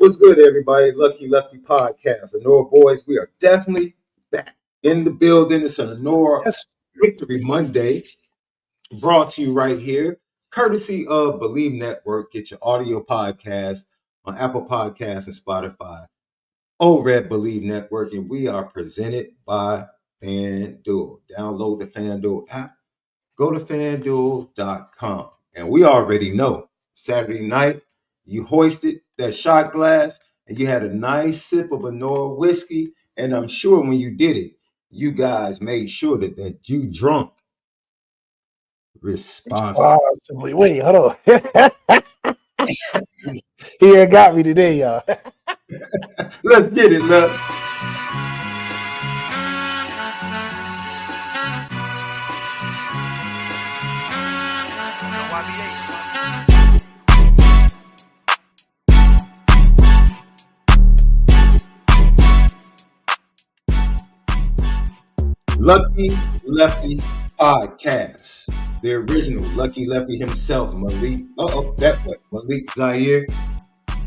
what's good, everybody? Lucky Lefty Podcast. Honora boys, we are definitely back in the building. It's an Honora Victory Monday, brought to you right here, courtesy of Bleav Network. Get your audio podcast on Apple Podcasts and Spotify over at Bleav Network. And we are presented by FanDuel. Download the FanDuel app. Go to FanDuel.com. And we already know Saturday night, you hoisted that shot glass and you had a nice sip of Honora whiskey. And I'm sure when you did it, you guys made sure that you drunk responsibly. Wait, hold on. He got me today, y'all. Let's get it, look. Lucky Lefty Podcast. The original Lucky Lefty himself, Malik. Malik ZAIRE.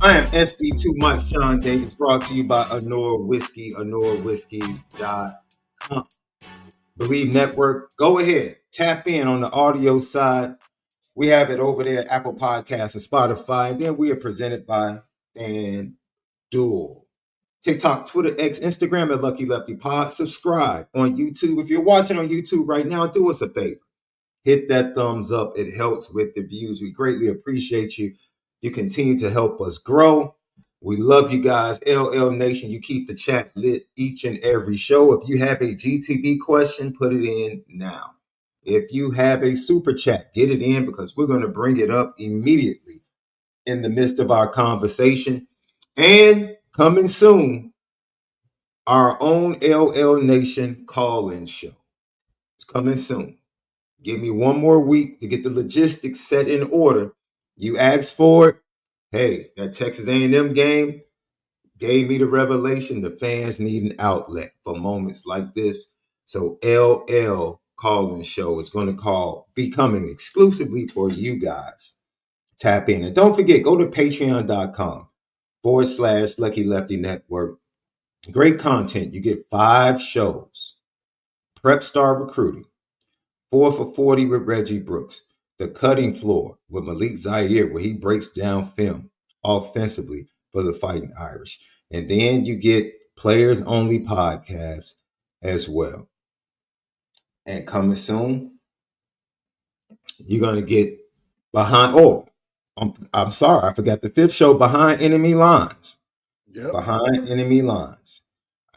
I am SD2 Mike Sean Davis, brought to you by Honora Whiskey, HonoraWhiskey.com. Bleav Network. Go ahead, tap in on the audio side. We have it over there, Apple Podcasts and Spotify. And then we are presented by FanDuel. TikTok, Twitter, X, Instagram at Lucky Lefty Pod. Subscribe on YouTube. If you're watching on YouTube right now, do us a favor. Hit that thumbs up. It helps with the views. We greatly appreciate you. You continue to help us grow. We love you guys. LL Nation, you keep the chat lit each and every show. If you have a GTB question, put it in now. If you have a super chat, get it in because we're going to bring it up immediately in the midst of our conversation. And coming soon, our own LL Nation call-in show. It's coming soon. Give me one more week to get the logistics set in order. You asked for it. Hey, that Texas A&M game gave me the revelation. The fans need an outlet for moments like this. So LL call-in show is going to be coming exclusively for you guys. Tap in. And don't forget, go to patreon.com/Lucky Lefty Network. Great content. You get 5 shows. Prep Star Recruiting. 4 for 40 with Reggie Brooks. The Cutting Floor with Malik ZAIRE, where he breaks down film offensively for the Fighting Irish. And then you get Players Only Podcast as well. And coming soon, you're going to get I'm sorry, I forgot the 5th show, Behind Enemy Lines. Yep. Behind Enemy Lines.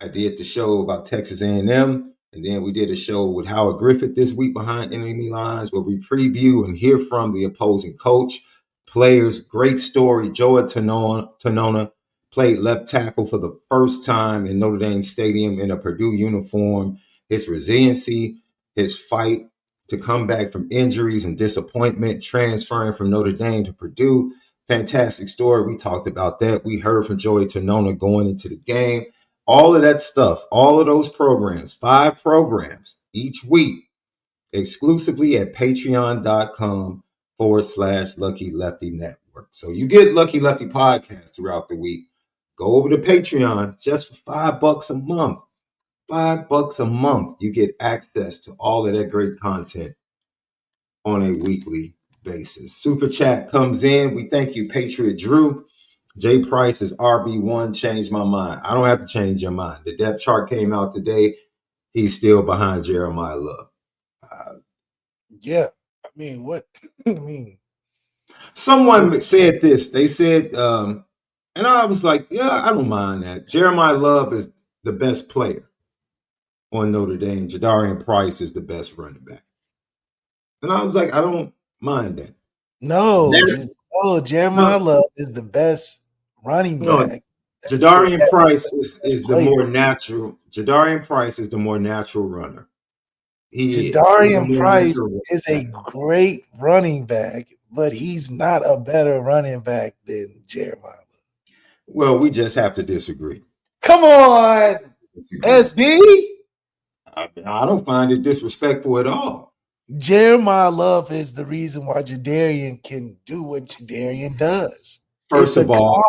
I did the show about Texas A&M, and then we did a show with Howard Griffith this week, Behind Enemy Lines, where we preview and hear from the opposing coach, players. Great story. Joey Tonona played left tackle for the first time in Notre Dame Stadium in a Purdue uniform. His resiliency, his fight to come back from injuries and disappointment, transferring from Notre Dame to Purdue. Fantastic story. We talked about that. We heard from Joey Tonona going into the game. All of that stuff, all of those programs, 5 programs each week, exclusively at patreon.com/Lucky Lefty Network. So you get Lucky Lefty Podcast throughout the week. Go over to Patreon just for $5 a month. $5 a month. You get access to all of that great content on a weekly basis. Super Chat comes in. We thank you, Patriot Drew. Jay Price's RB1 changed my mind. I don't have to change your mind. The depth chart came out today. He's still behind Jeremiah Love. Yeah. I mean, what? Someone said this. They said, and I was like, yeah, I don't mind that. Jeremiah Love is the best player on Notre Dame. Jadarian Price is the best running back. And I was like, I don't mind that. No, Jeremiah Love is the best running back. Jadarian Price is the more natural. Jadarian Price is the more natural runner. Jadarian Price is a great running back, but he's not a better running back than Jeremiah Love. Well, we just have to disagree. Come on, SD. I don't find it disrespectful at all. Jeremiah Love is the reason why Jadarian can do what Jadarian does. First of all,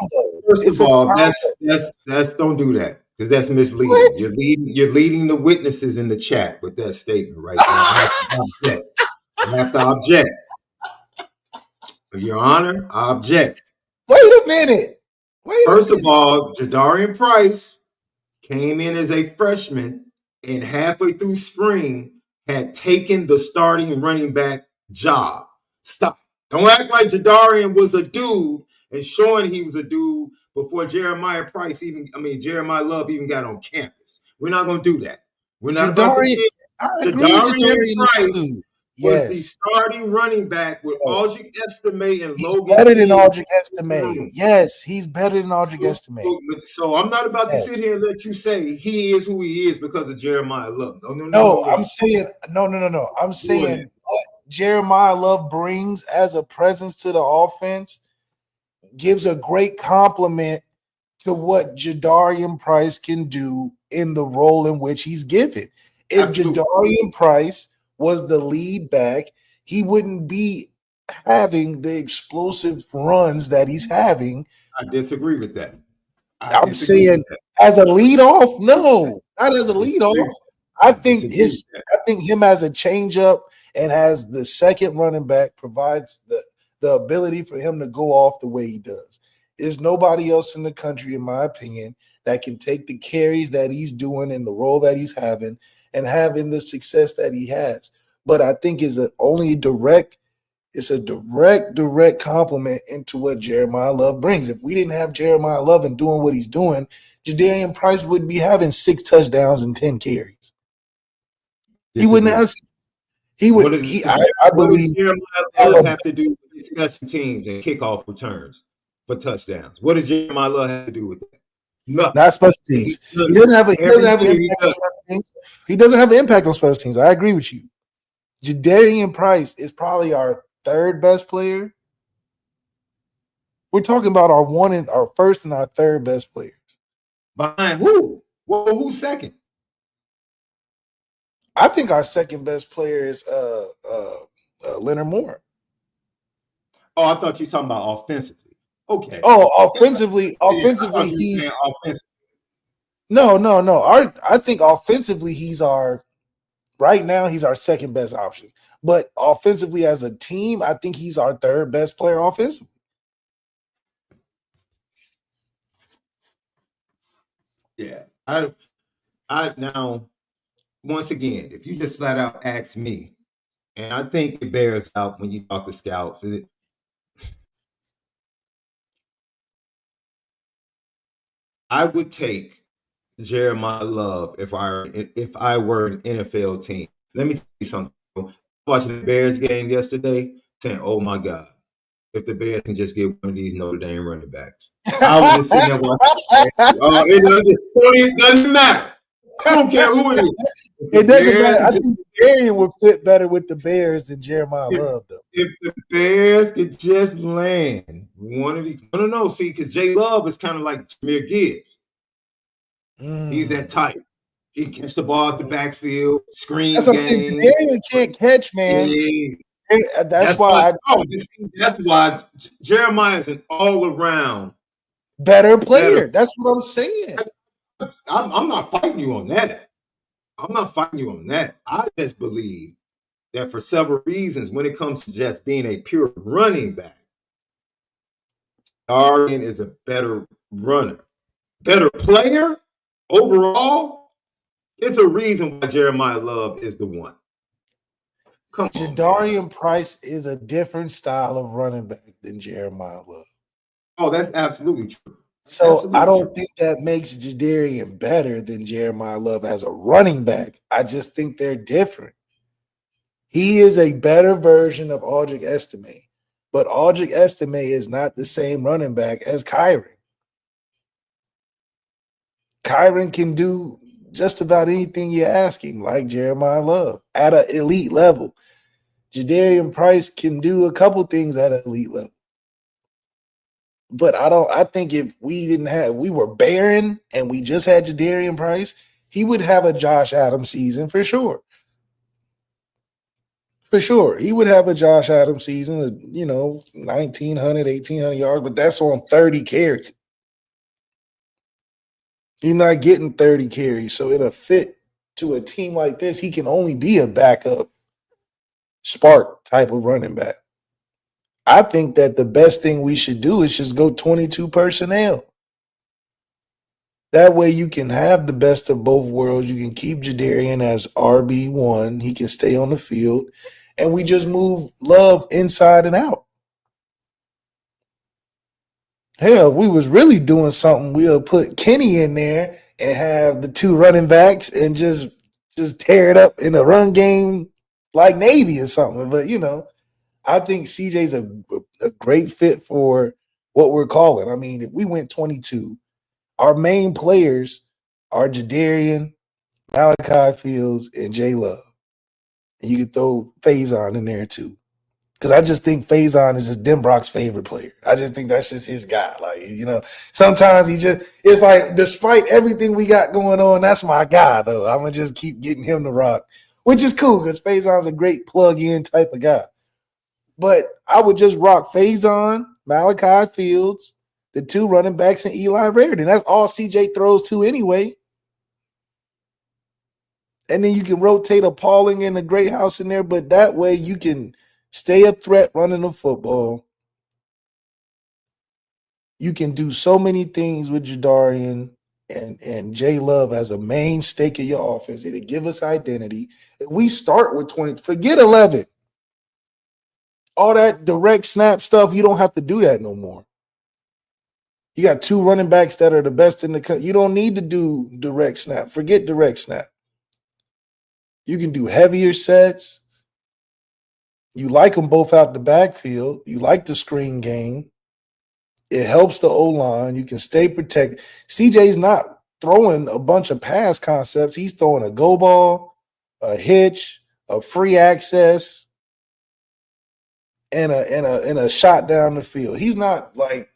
that's don't do that because that's misleading. What? You're leading the witnesses in the chat with that statement right there. I have to object. Your Honor, I object. Wait a minute. First of all, Jadarian Price came in as a freshman and halfway through spring had taken the starting running back job. Stop. Don't act like Jadarian was a dude and showing he was a dude before Jeremiah Love even got on campus. We're not going to do that. We're not about to get Jadarian Price was the starting running back with Aldrich Estime and Logan. Better than Aldrich Estime. Yes, he's better than Aldrich Estime. So I'm not about to sit here and let you say he is who he is because of Jeremiah Love. No. I'm saying no. I'm saying what Jeremiah Love brings as a presence to the offense gives a great compliment to what Jadarian Price can do in the role in which he's given. If Jadarian Price was the lead back, he wouldn't be having the explosive runs that he's having. I disagree with that. I'm saying as a leadoff, no, not as a leadoff. I think him as a changeup and as the second running back provides the ability for him to go off the way he does. There's nobody else in the country, in my opinion, that can take the carries that he's doing in the role that he's having and having the success that he has. But I think it's a direct compliment into what Jeremiah Love brings. If we didn't have Jeremiah Love and doing what he's doing, Jadarian Price wouldn't be having 6 touchdowns and 10 carries. He wouldn't have. He would. I believe Jeremiah Love have to do with special teams and kickoff returns for touchdowns. What does Jeremiah Love have to do with that? No, not special teams. He doesn't have an impact on special teams. He doesn't have an impact on special teams. I agree with you. Jadarian Price is probably our third best player. We're talking about our first and our third best players. Behind who? Well, who's second? I think our second best player is Leonard Moore. Oh, I thought you were talking about offensively. Okay. Oh, offensively, he's no. I think offensively he's right now he's our second best option. But offensively as a team, I think he's our third best player offensively. Yeah. I now once again, if you just flat out ask me, and I think it bears out when you talk to scouts, I would take Jeremiah Love if I were an NFL team. Let me tell you something. Watching the Bears game yesterday, saying, "Oh my God, if the Bears can just get one of these Notre Dame running backs." I was just sitting there watching. It doesn't matter. I don't care who it is. It doesn't matter. I think Darian would fit better with the Bears than Jeremiah Love, though. If the Bears could just land one of these, no. See, because J Love is kind of like Jahmyr Gibbs. He's that type. He can catch the ball at the backfield, screen game. Darian can't catch, man. That's why Jeremiah is an all-around better player. That's what I'm saying. I'm not fighting you on that. I just believe that for several reasons, when it comes to just being a pure running back, Darian is a better runner, better player overall. It's a reason why Jeremiah Love is the one. Come on, Jadarian Price is a different style of running back than Jeremiah Love. Oh, that's absolutely true. So I don't think that makes Jadarian better than Jeremiah Love as a running back. I just think they're different. He is a better version of Aldrich Estime, but Aldrich Estime is not the same running back as Kyron. Kyron can do just about anything you ask him, like Jeremiah Love, at an elite level. Jadarian Price can do a couple things at an elite level. But I think if we were barren and we just had Jadarian Price, he would have a Josh Adams season for sure. For sure. He would have a Josh Adams season, 1,900, 1,800 yards, but that's on 30 carries. You're not getting 30 carries. So in a fit to a team like this, he can only be a backup spark type of running back. I think that the best thing we should do is just go 22 personnel. That way you can have the best of both worlds. You can keep Jadarian as RB1. He can stay on the field. And we just move Love inside and out. Hell, we was really doing something. We'll put Kenny in there and have the two running backs and just tear it up in a run game like Navy or something. But, I think CJ's a great fit for what we're calling. I mean, if we went 22, our main players are Jadarian, Malachi Fields, and J Love. And you could throw Faison in there too. Because I just think Faison is just Denbrock's favorite player. I just think that's just his guy. Sometimes it's like, despite everything we got going on, that's my guy, though. I'm going to just keep getting him to rock, which is cool because Faison's a great plug-in type of guy. But I would just rock Faison, Malachi Fields, the two running backs, and Eli Raridan. That's all CJ throws to anyway. And then you can rotate a Pauling and a Great House in there, but that way you can stay a threat running the football. You can do so many things with Jadarian and J Love as a main stake of your offense. It'll give us identity. If we start with 20, forget 11. All that direct snap stuff, you don't have to do that no more. You got two running backs that are the best in the country. You don't need to do direct snap. Forget direct snap. You can do heavier sets. You like them both out the backfield. You like the screen game. It helps the O-line. You can stay protected. CJ's not throwing a bunch of pass concepts. He's throwing a go ball, a hitch, a free access, and a shot down the field. He's not like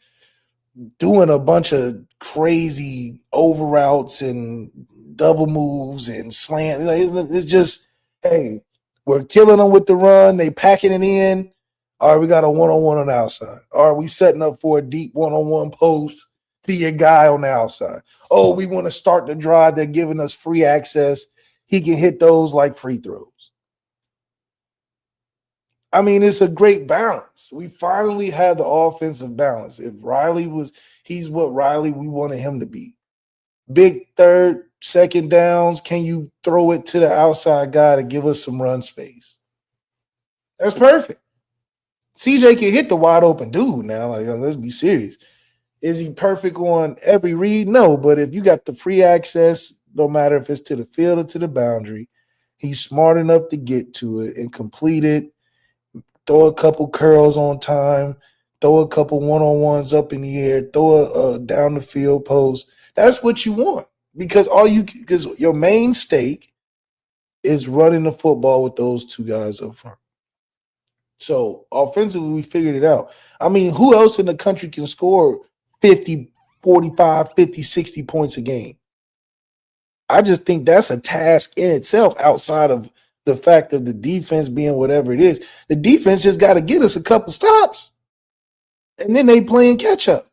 doing a bunch of crazy over routes and double moves and slant. It's just, hey, we're killing them with the run. They packing it in. All right, we got a one-on-one on the outside. All right, we setting up for a deep one-on-one post to your guy on the outside. Oh, we want to start the drive. They're giving us free access. He can hit those like free throws. I mean, it's a great balance. We finally have the offensive balance. If he's what we wanted him to be. Big third, second downs. Can you throw it to the outside guy to give us some run space? That's perfect. CJ can hit the wide open dude now. Let's be serious. Is he perfect on every read? No, but if you got the free access, no matter if it's to the field or to the boundary, he's smart enough to get to it and complete it. Throw a couple curls on time, throw a couple one-on-ones up in the air, throw a down the field post. That's what you want because your main stake is running the football with those two guys up front. So offensively, we figured it out. I mean, who else in the country can score 50, 45, 50, 60 points a game? I just think that's a task in itself outside of the fact of the defense being whatever it is. The defense just got to get us a couple stops, and then they playing catch up.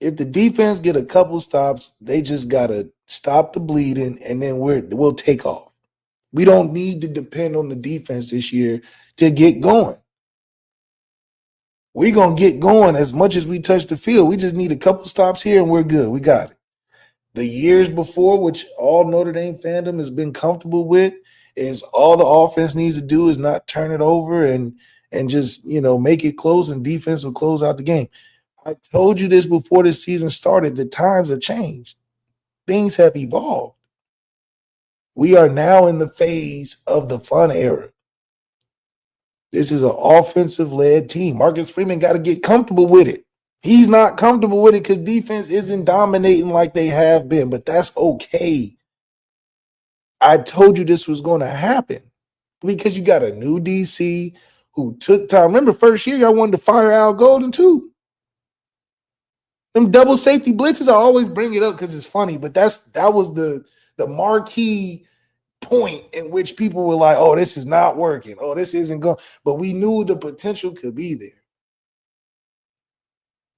If the defense get a couple stops, they just got to stop the bleeding, and then we'll take off. We don't need to depend on the defense this year to get going. We're going to get going as much as we touch the field. We just need a couple stops here, and we're good. We got it. The years before, which all Notre Dame fandom has been comfortable with, is all the offense needs to do is not turn it over and just, make it close, and defense will close out the game. I told you this before the season started. The times have changed. Things have evolved. We are now in the phase of the fun era. This is an offensive-led team. Marcus Freeman got to get comfortable with it. He's not comfortable with it because defense isn't dominating like they have been, but that's okay. I told you this was going to happen because you got a new DC who took time. Remember, first year, y'all wanted to fire Al Golden too. Them double safety blitzes, I always bring it up because it's funny, but that was the marquee point in which people were like, oh, this is not working. Oh, this isn't going. But we knew the potential could be there.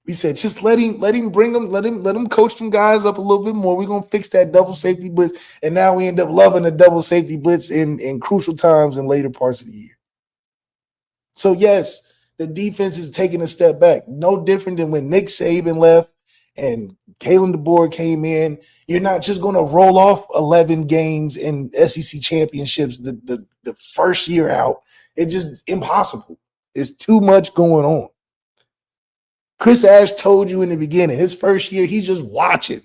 We said, just let him bring them, let him coach them guys up a little bit more. We're gonna fix that double safety blitz. And now we end up loving the double safety blitz in crucial times in later parts of the year. So yes, the defense is taking a step back. No different than when Nick Saban left and Kalen DeBoer came in. You're not just gonna roll off 11 games in SEC championships the first year out. It's just impossible. There's too much going on. Chris Ash told you in the beginning, his first year, he's just watching.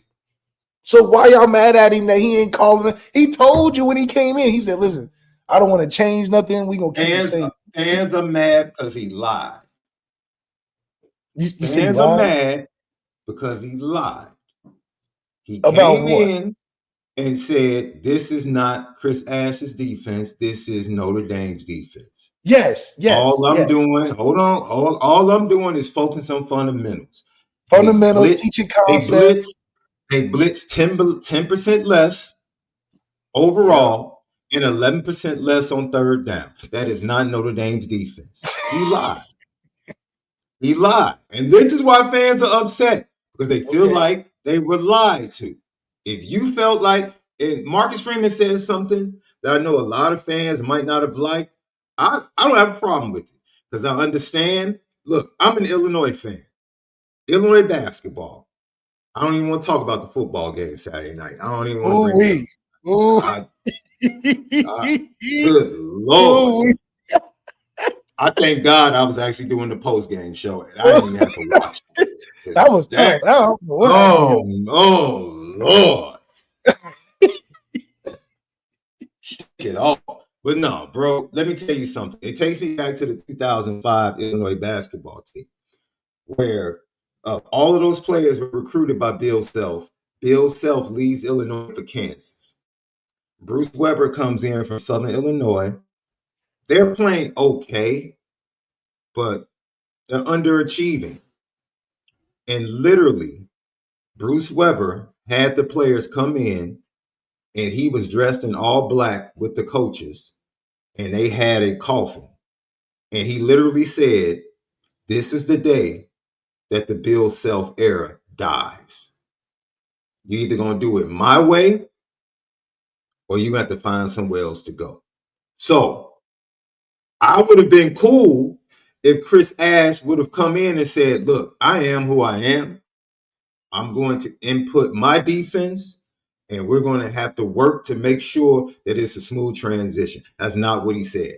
So why y'all mad at him that he ain't calling it? He told you when he came in. He said, listen, I don't want to change nothing. We're going to keep the same. Fans are mad because he lied. You Fans said he are lied? mad because he lied. He About came what? in and said, this is not Chris Ash's defense. This is Notre Dame's defense. Yes. All I'm doing, hold on. All I'm doing is focus on fundamentals. Fundamentals, teaching concepts. They blitz 10% less overall and 11% less on third down. That is not Notre Dame's defense. He lied. He lied. And this is why fans are upset, because they feel like they were lied to. If you felt like, and Marcus Freeman said something that I know a lot of fans might not have liked, I don't have a problem with it, because I understand. Look, I'm an Illinois fan. Illinois basketball. I don't even want to talk about the football game Saturday night. I don't even want to bring it up. Good Lord. I thank God I was actually doing the post-game show, and I didn't even have to watch it. That was tough. Oh, Lord. Shake it off. But no, bro, let me tell you something. It takes me back to the 2005 Illinois basketball team, where all of those players were recruited by Bill Self. Bill Self leaves Illinois for Kansas. Bruce Weber comes in from Southern Illinois. They're playing okay, but they're underachieving. And literally, Bruce Weber had the players come in, and he was dressed in all black with the coaches, and they had a coffin. And he literally said, this is the day that the Bill Self era dies. You're either going to do it my way, or you have to find somewhere else to go. So I would have been cool if Chris Ash would have come in and said, look, I am who I am. I'm going to input my defense, and we're going to have to work to make sure that it's a smooth transition. That's not what he said.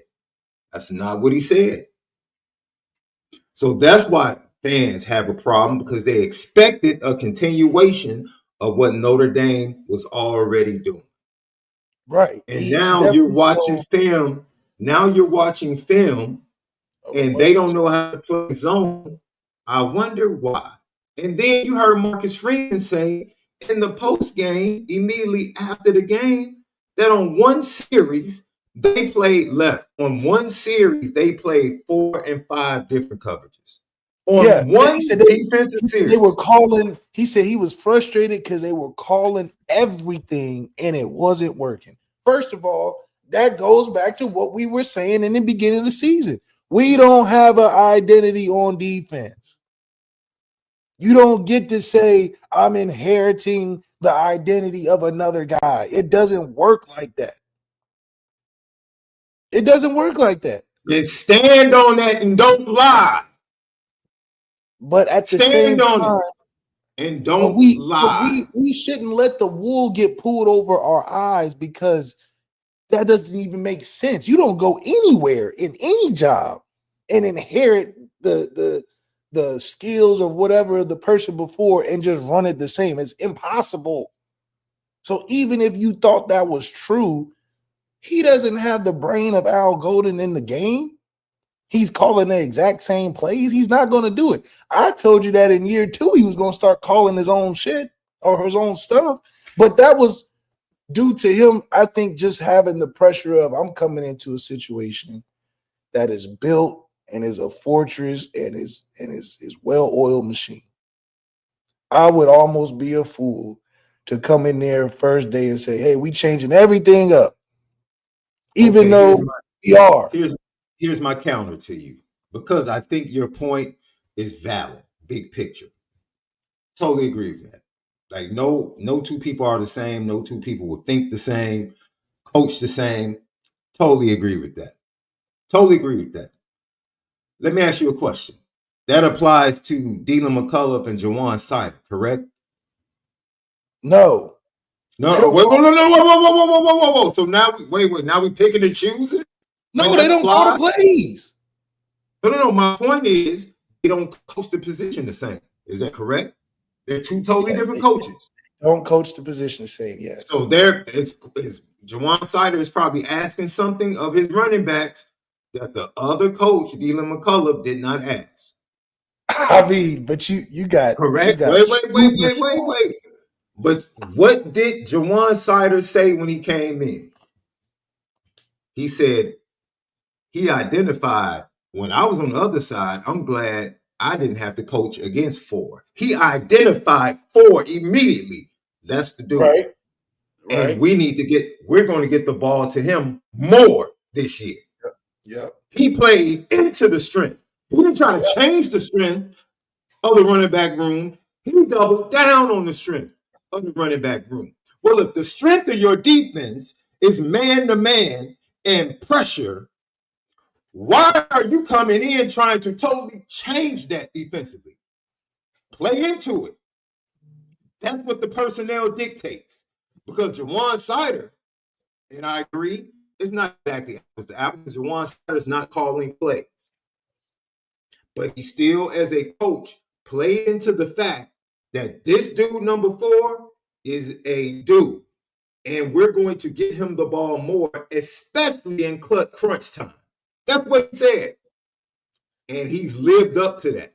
That's not what he said. So that's why fans have a problem, because they expected a continuation of what Notre Dame was already doing. Right. And now you're watching film. Now you're watching film, and they don't know how to play zone. I wonder why. And then you heard Marcus Freeman say in the post game, immediately after the game, that on one series, they played left. On one series, they played 4 and 5 different coverages. On one defensive series. They were calling, he said he was frustrated because they were calling everything and it wasn't working. First of all, that goes back to what we were saying in the beginning of the season. We don't have an identity on defense. You don't get to say, I'm inheriting the identity of another guy. It doesn't work like that. It doesn't work like that. Then stand on that and don't lie. But at the same time, and don't lie. We shouldn't let the wool get pulled over our eyes, because that doesn't even make sense. You don't go anywhere in any job and inherit the skills of whatever the person before and just run it the same. It's impossible. So even if you thought that was true, he doesn't have the brain of Al Golden in the game. He's calling the exact same plays. He's not going to do it. I told you that in year 2, he was going to start calling his own shit or his own stuff. But that was due to him, I think, just having the pressure of, I'm coming into a situation that is built and is a fortress and is well-oiled machine. I would almost be a fool to come in there first day and say, hey, we changing everything up. even though we are. Here's my counter to you, because I think your point is valid, big picture. Totally agree with that. Like no two people are the same. No two people will think the same, coach the same. Totally agree with that. Totally agree with that. Let me ask you a question. That applies to Dylan McCullough and Jawan Sider, correct? No. No, wait, whoa. So now now we picking and choosing? No, they don't call the plays. No. My point is they don't coach the position the same. Is that correct? They're two totally different coaches. Don't coach the position the same, yes. So Jawan Sider is probably asking something of his running backs that the other coach, Dylan McCullough, did not ask. I mean, but you got correct. You got Wait. But what did Jawan Sider say when he came in? He said he identified, when I was on the other side, I'm glad I didn't have to coach against 4. He identified 4 immediately. That's the dude. Right. And we're going to get the ball to him more this year. Yep. He played into the strength. He didn't try to change the strength of the running back room. He doubled down on the strength of the running back room. Well, if the strength of your defense is man-to-man and pressure, why are you coming in trying to totally change that defensively? Play into it. That's what the personnel dictates. Because Jawan Sider, and I agree, it's not exactly apples to apples. Jawan Sider is not calling plays. But he still, as a coach, played into the fact that this dude, number 4, is a dude. And we're going to get him the ball more, especially in crunch time. That's what he said. And he's lived up to that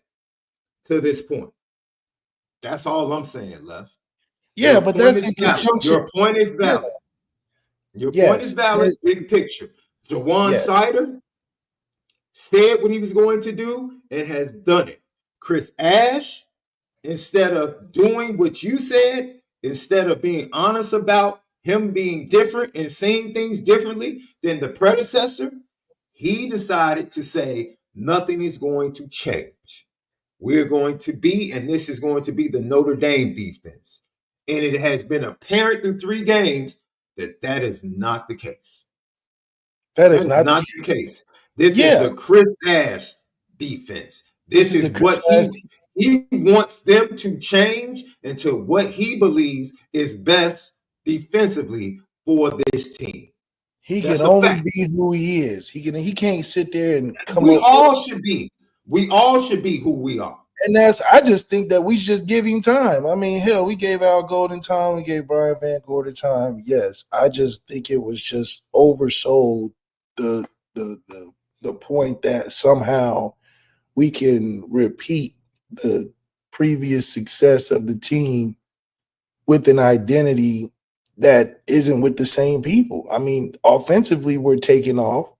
to this point. That's all I'm saying, Left. Yeah, but that's in conjunction. Your point is valid. Your point is valid, big picture. Jawan Sider said what he was going to do and has done it. Chris Ash, instead of doing what you said, instead of being honest about him being different and seeing things differently than the predecessor, he decided to say nothing is going to change. We're going to be, and this is going to be the Notre Dame defense. And it has been apparent through 3 games that is not the case. That is not the case. This is the Chris Ash defense. This is what he wants them to change into what he believes is best defensively for this team. He can only be who he is. He can't sit there and come We all should be who we are. And I just think that we should just give him time. I mean, hell, we gave Al Golden time. We gave Brian Van Gorder time. Yes. I just think it was just oversold the point that somehow we can repeat the previous success of the team with an identity that isn't with the same people. I mean, offensively, we're taking off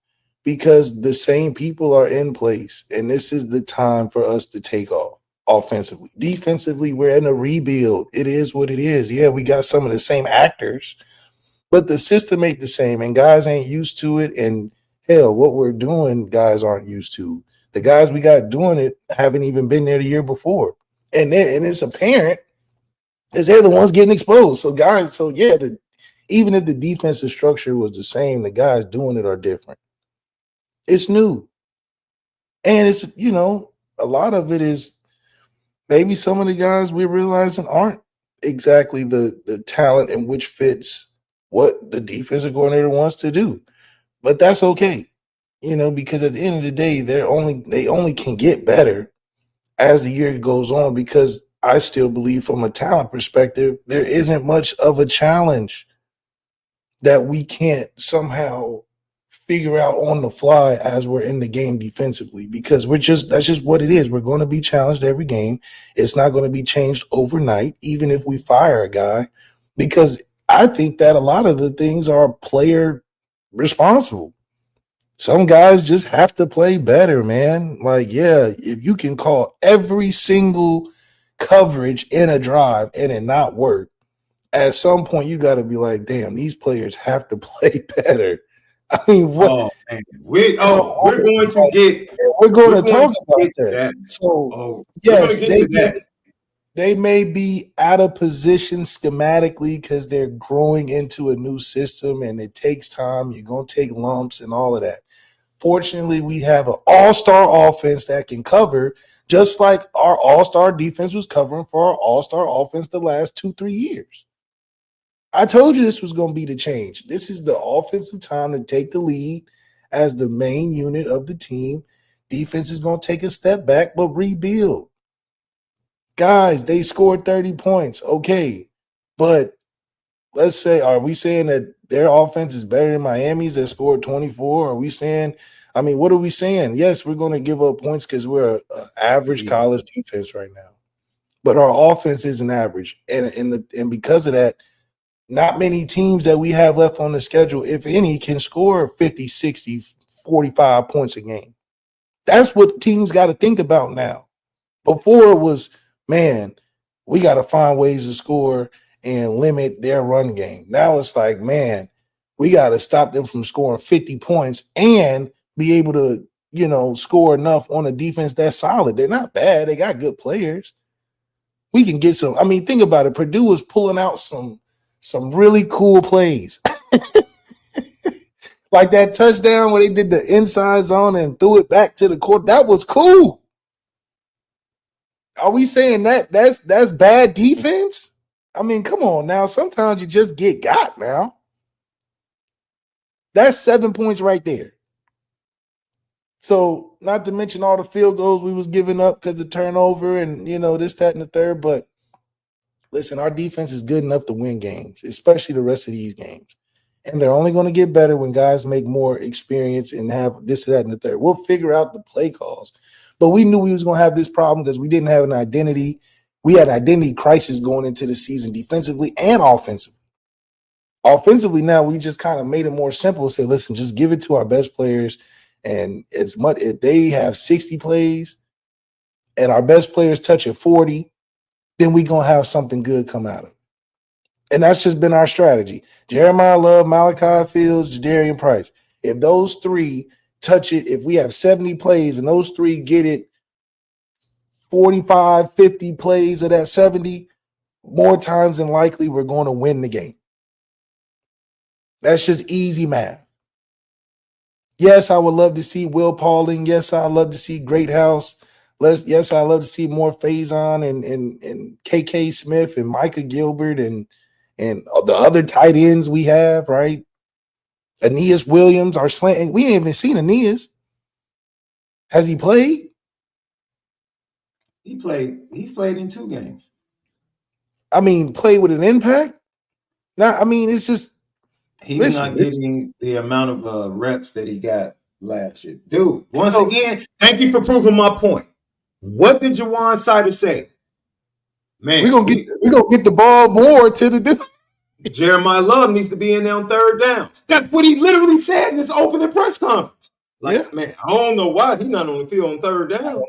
because the same people are in place, and this is the time for us to take off offensively. Defensively, we're in a rebuild. It is what it is. Yeah, we got some of the same actors, but the system ain't the same, and guys ain't used to it, and hell, what we're doing, guys aren't used to. The guys we got doing it haven't even been there the year before, and it's apparent because they're the ones getting exposed. So guys, even if the defensive structure was the same, the guys doing it are different. It's new. And it's, a lot of it is maybe some of the guys we're realizing aren't exactly the talent in which fits what the defensive coordinator wants to do. But that's okay, because at the end of the day, they only can get better as the year goes on, because I still believe from a talent perspective, there isn't much of a challenge that we can't somehow figure out on the fly as we're in the game defensively, because that's just what it is. We're going to be challenged every game. It's not going to be changed overnight, even if we fire a guy, because I think that a lot of the things are player responsible. Some guys just have to play better, man. Like, if you can call every single coverage in a drive and it not work, at some point you got to be like, damn, these players have to play better. I mean, what? Oh man, We're we're going to going talk to about get to that. that. So Oh, we're gonna yes, get to that. they may be out of position schematically because they're growing into a new system and it takes time. You're going to take lumps and all of that. Fortunately, we have an all-star offense that can cover, just like our all-star defense was covering for our all-star offense the last 2-3 years. I told you this was going to be the change. This is the offensive time to take the lead as the main unit of the team. Defense is going to take a step back, but rebuild. Guys, they scored 30 points. Okay. But let's say, are we saying that their offense is better than Miami's that scored 24? Are we saying, I mean, what are we saying? Yes, we're going to give up points because we're an average college defense right now. But our offense isn't average. And because of that, not many teams that we have left on the schedule, if any, can score 50, 60, 45 points a game. That's what teams got to think about now. Before it was, man, we got to find ways to score and limit their run game. Now it's like, man, we got to stop them from scoring 50 points and be able to, score enough on a defense that's solid. They're not bad. They got good players. We can get some. I mean, think about it. Purdue was pulling out some really cool plays. Like that touchdown where they did the inside zone and threw it back to the court. That was cool. Are we saying that's bad defense? I mean, come on now. Sometimes you just get got now. That's 7 points right there. So, not to mention all the field goals we was giving up because of turnover and, this, that, and the third. But listen, our defense is good enough to win games, especially the rest of these games. And they're only going to get better when guys make more experience and have this, that, and the third. We'll figure out the play calls. But we knew we was going to have this problem because we didn't have an identity. We had an identity crisis going into the season defensively and offensively. Offensively, now we just kind of made it more simple. Say, listen, just give it to our best players. And it's much if they have 60 plays and our best players touch at 40, then we're going to have something good come out of it. And that's just been our strategy. Jeremiah Love, Malachi Fields, Jadarian Price. If those three touch it, if we have 70 plays and those three get it 45, 50 plays of that 70, more times than likely we're going to win the game. That's just easy math. Yes, I would love to see Will Paulding. Yes, I'd love to see Greathouse. Yes, I'd love to see more Faison and KK Smith and Micah Gilbert and the other tight ends we have, right? Aeneas Williams, our slant. We ain't even seen Aeneas. Has he played? He's played in 2 games. I mean, played with an impact? Now, I mean, it's just he's not getting the amount of reps that he got last year. Dude, once again, thank you for proving my point. What did Juwan Sider say? Man, we're gonna get the ball more to the dude. Jeremiah Love needs to be in there on 3rd downs. That's what he literally said in his opening press conference. Like, man, I don't know why he's not on the field on 3rd down.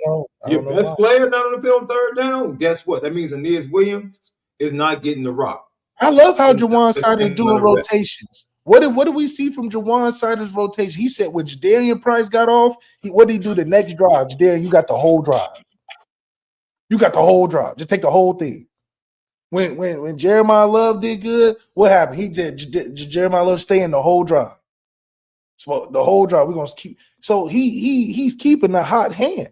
Your best player not on the field on 3rd down. Guess what? That means Aeneas Williams is not getting the rock. I love how Juwan Sider is doing rotations. What did we see from Juwan Sider's rotation? He said when Jadarian Price got off, what did he do the next drive? Jadarian, you got the whole drive. You got the whole drive. Just take the whole thing. When Jeremiah Love did good, what happened? He did Jeremiah Love stay in the whole drive. So the whole drive, we're gonna keep. So he's keeping a hot hand.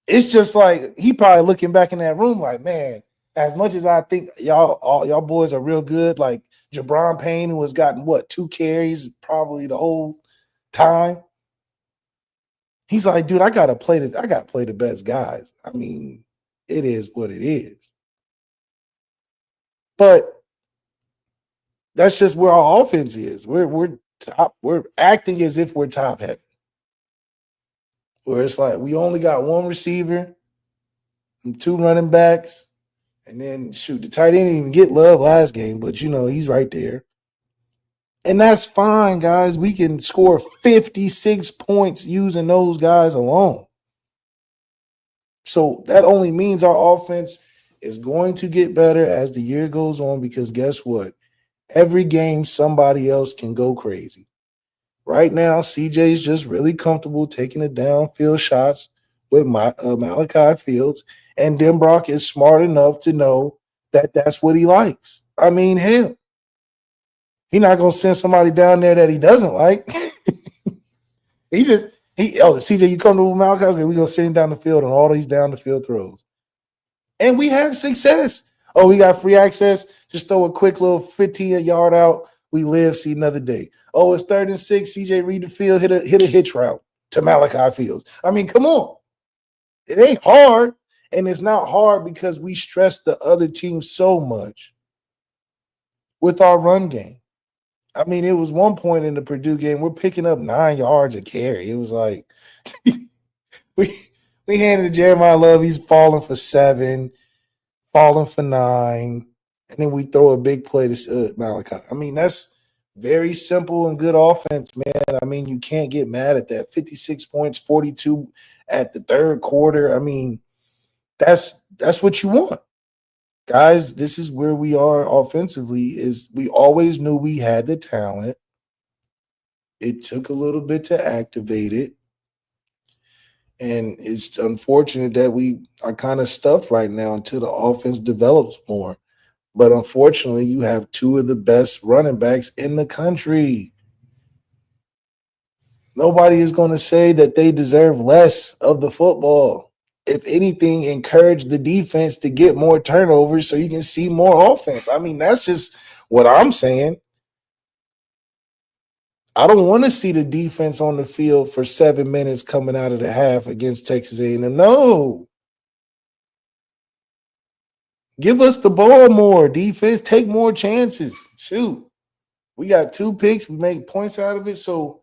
It's just like he probably looking back in that room like, man, as much as I think y'all boys are real good, like Jabron Payne, who has gotten 2 carries probably the whole time. He's like, dude, I gotta play the best guys. I mean, it is what it is. But that's just where our offense is. We're top. We're acting as if we're top heavy. Where it's like we only got 1 receiver and 2 running backs, and then shoot, the tight end didn't even get love last game, but he's right there. And that's fine, guys. We can score 56 points using those guys alone. So that only means our offense is going to get better as the year goes on because guess what? Every game, somebody else can go crazy. Right now, CJ is just really comfortable taking the downfield shots with Malachi Fields, and Denbrock is smart enough to know that that's what he likes. I mean, hell, he's not gonna send somebody down there that he doesn't like. CJ, you comfortable with Malachi? Okay, we're gonna send him down the field on all these down the field throws. And we have success. Oh, we got free access. Just throw a quick little 15-yard out. We live, see another day. Oh, it's 3rd and 6. CJ read the field, hit a hitch route to Malachi Fields. I mean, come on. It ain't hard. And it's not hard because we stress the other team so much with our run game. I mean, it was one point in the Purdue game, we're picking up 9 yards a carry. It was like we handed to Jeremiah Love, he's falling for 7, falling for 9, and then we throw a big play to Malachi. I mean, that's very simple and good offense, man. I mean, you can't get mad at that. 56 points, 42 at the third quarter. I mean, that's what you want. Guys, this is where we are offensively. Is we always knew we had the talent. It took a little bit to activate it. And it's unfortunate that we are kind of stuffed right now until the offense develops more. But unfortunately, you have 2 of the best running backs in the country. Nobody is going to say that they deserve less of the football. If anything, encourage the defense to get more turnovers so you can see more offense. I mean, that's just what I'm saying. I don't want to see the defense on the field for 7 minutes coming out of the half against Texas A&M. No. Give us the ball more, defense. Take more chances. Shoot. We got 2 picks. We make points out of it. So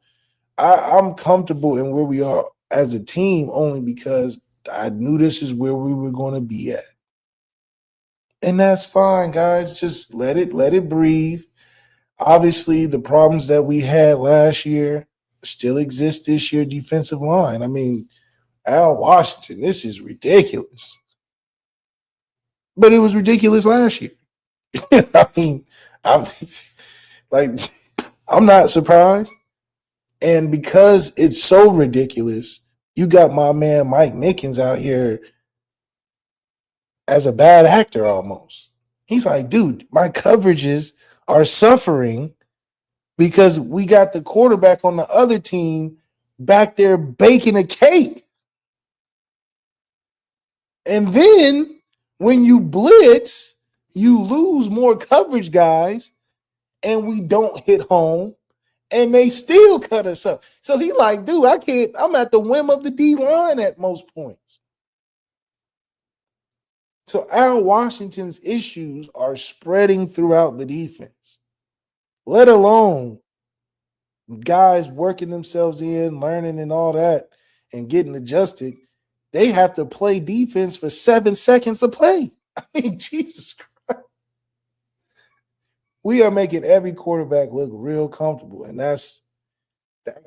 I'm comfortable in where we are as a team only because I knew this is where we were going to be at. And that's fine, guys. Just let it breathe. Obviously, the problems that we had last year still exist this year, defensive line. I mean, Al Washington, this is ridiculous. But it was ridiculous last year. I mean, I'm not surprised. And because it's so ridiculous, you got my man Mike Mickens out here as a bad actor almost. He's like, dude, my coverages are suffering because we got the quarterback on the other team back there baking a cake. And then when you blitz, you lose more coverage guys and we don't hit home and they still cut us up. So he like, dude, I'm at the whim of the D-line at most points. So Al Washington's issues are spreading throughout the defense, let alone guys working themselves in, learning and all that, and getting adjusted. They have to play defense for 7 seconds to play. I mean, Jesus Christ. We are making every quarterback look real comfortable, and that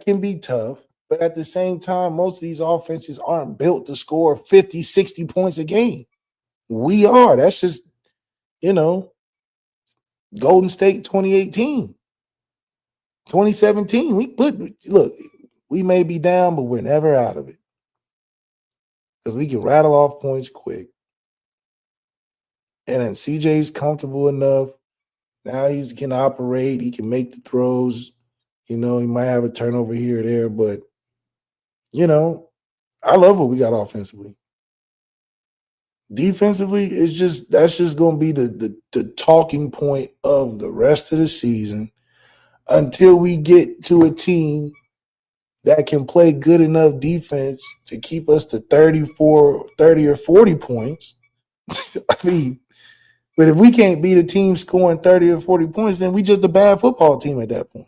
can be tough. But at the same time, most of these offenses aren't built to score 50, 60 points a game. We are. That's just, Golden State 2018. 2017, we may be down, but we're never out of it. Because we can rattle off points quick. And then CJ's comfortable enough. Now he can operate. He can make the throws. He might have a turnover here or there, but, I love what we got offensively. Defensively, that's just going to be the talking point of the rest of the season until we get to a team that can play good enough defense to keep us to 30 or 40 points. I mean, but if we can't beat a team scoring 30 or 40 points, then we just a bad football team at that point.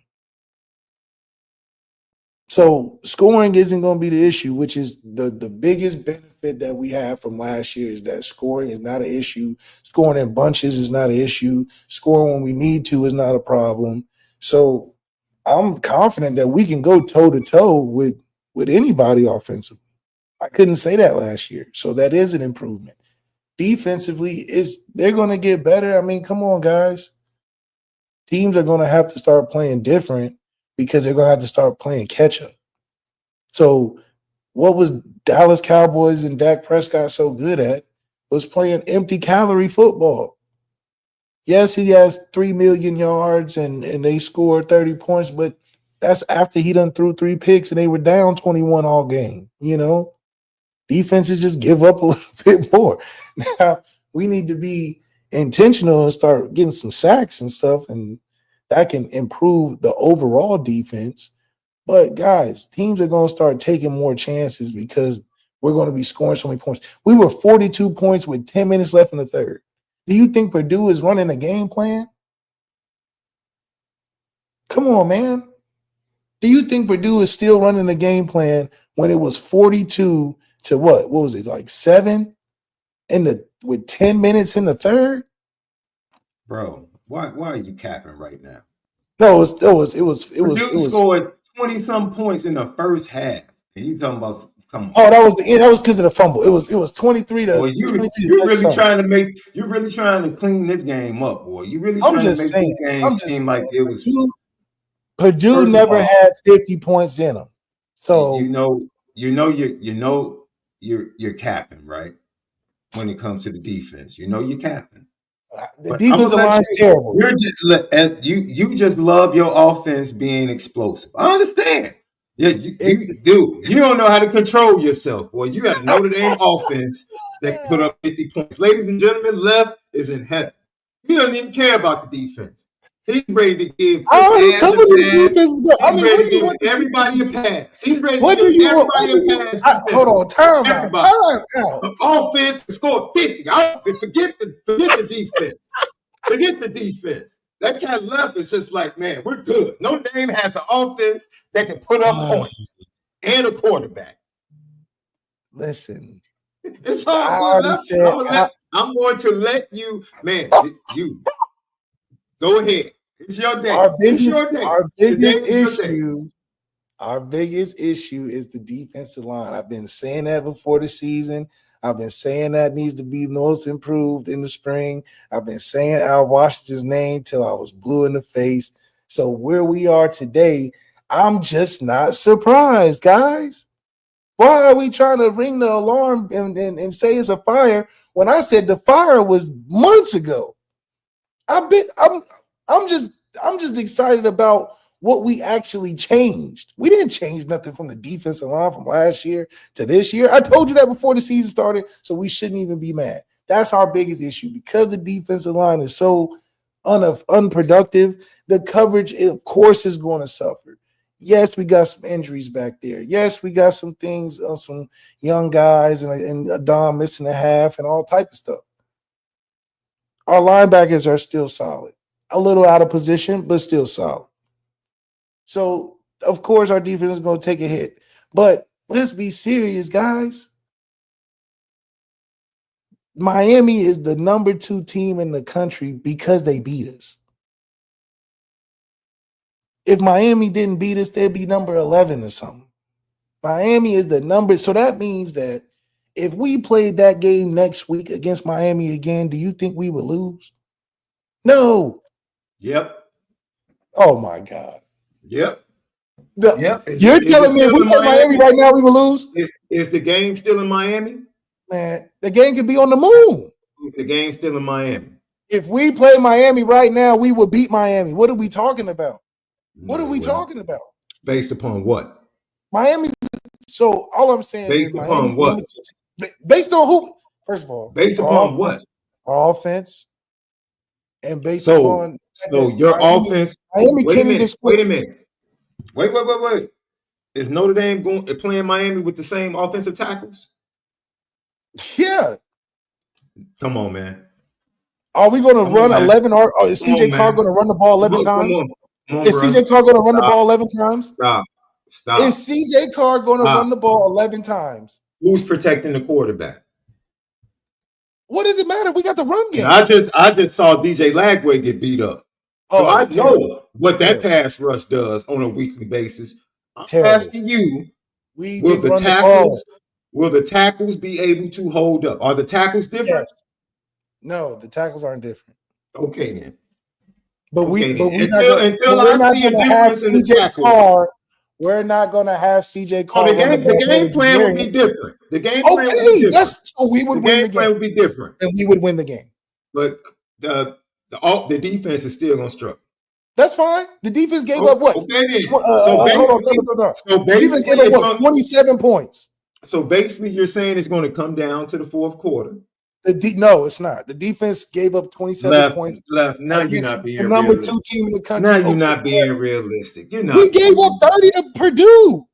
So scoring isn't going to be the issue, which is the biggest benefit that we have from last year is that scoring is not an issue. Scoring in bunches is not an issue. Scoring when we need to is not a problem. So I'm confident that we can go toe-to-toe with anybody offensively. I couldn't say that last year. So that is an improvement. Defensively, they're going to get better. I mean, come on, guys. Teams are going to have to start playing different because they're going to have to start playing catch up. So what was Dallas Cowboys and Dak Prescott so good at was playing empty calorie football. Yes, he has 3 million yards and they scored 30 points, but that's after he done threw 3 picks and they were down 21 all game. Defenses just give up a little bit more. Now, we need to be intentional and start getting some sacks and stuff, and that can improve the overall defense. But guys, teams are going to start taking more chances because we're going to be scoring so many points. We were 42 points with 10 minutes left in the third. Do you think Purdue is running a game plan? Come on, man. Do you think Purdue is still running a game plan when it was 42 to what? What was it, like 7 with 10 minutes in the third? Bro, why are you capping right now? No, Purdue scored 20-some points in the first half. And you talking about come on. Oh, that was because of the fumble. It was 23 to. Boy, you're really trying to clean this game up, boy. You really trying to make this game seem like it was. Purdue never had 50 points in them. So you're capping, right? When it comes to the defense, you're capping. The defensive line's terrible. You just love your offense being explosive. I understand. Yeah, you do. You don't know how to control yourself, boy. You have Notre Dame offense that put up 50 points. Ladies and gentlemen, Left is in heaven. He doesn't even care about the defense. He's ready to give everybody a pass. He's ready to give everybody a pass. Hold on, time out. Offense scored 50. Forget the defense. Forget the defense. That cat Left is just like, man, we're good. Notre Dame has an offense that can put up points and a quarterback. Listen, it's all good. I'm going to let you, man. You go ahead. It's your day. Our biggest issue is the defensive line. I've been saying that before the season. I've been saying that needs to be most improved in the spring. I've been saying Al Washington's name till I was blue in the face. So where we are today, I'm just not surprised, guys. Why are we trying to ring the alarm and say it's a fire when I said the fire was months ago? I'm just excited about what we actually changed. We didn't change nothing from the defensive line from last year to this year. I told you that before the season started, so we shouldn't even be mad. That's our biggest issue. Because the defensive line is so unproductive, the coverage, of course, is going to suffer. Yes, we got some injuries back there. Yes, we got some things, some young guys and a Dom missing a half and all type of stuff. Our linebackers are still solid. A little out of position, but still solid. So, of course, our defense is going to take a hit. But let's be serious, guys. Miami is the number 2 team in the country because they beat us. If Miami didn't beat us, they'd be number 11 or something. Miami is the number. So that means that if we played that game next week against Miami again, do you think we would lose? No. Yep. Oh, my God. Yep. Yep. You're telling me if we play Miami right now, we will lose? Is the game still in Miami? Man, the game could be on the moon. The game's still in Miami. If we play Miami right now, we will beat Miami. What are we talking about? What are we talking about? Based upon what? Miami's. So all I'm saying based is upon what? Based on who? First of all, based upon what? Our offense, and based upon your offense. Miami wait a minute. Wait. Is Notre Dame playing Miami with the same offensive tackles? Yeah. Come on, man. Are we going to run 11? Or is CJ Carr going to run the ball 11 times? Is CJ Carr going to run the ball 11 times? Stop. Is CJ Carr going to run the ball 11 times? Who's protecting the quarterback? What does it matter? We got the run game. I just saw DJ Lagway get beat up. So I know what that pass rush does on a weekly basis. I'm asking you, will the tackles be able to hold up? Are the tackles different? Yes. No, the tackles aren't different. Okay, then. But Okay, we're until I not see a going to have difference in the CJ tackles. Carr. We're not going to have CJ Oh, Carr run the ball. the game plan would be different. The game plan would be Okay, different. so we would The win game the game. plan would be different. And we would win the game. But the defense is still going to struggle. That's fine. The defense gave up what? Okay, then. Hold on. So The defense gave up what? 27 points. So basically, you're saying it's going to come down to the fourth quarter. No, it's not. The defense gave up 27 points. Now you're not being the number realistic. 2 team in the country. Now you're not being realistic. You're not. We gave up 30 to Purdue.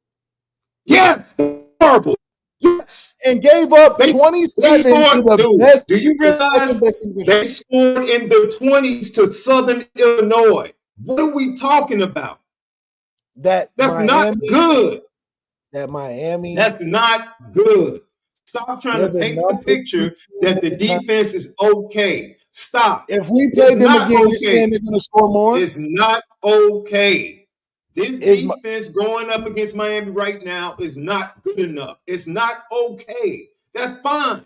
Yes, horrible. Yes, and gave up 27 to the best. Do you realize they scored in the 20s to Southern Illinois? What are we talking about? That's not good. That's not good. Stop trying to paint the picture that the defense is okay. Stop. If we play them again, you're saying they're going to score more? It's not okay. This defense going up against Miami right now is not good enough. It's not okay. That's fine.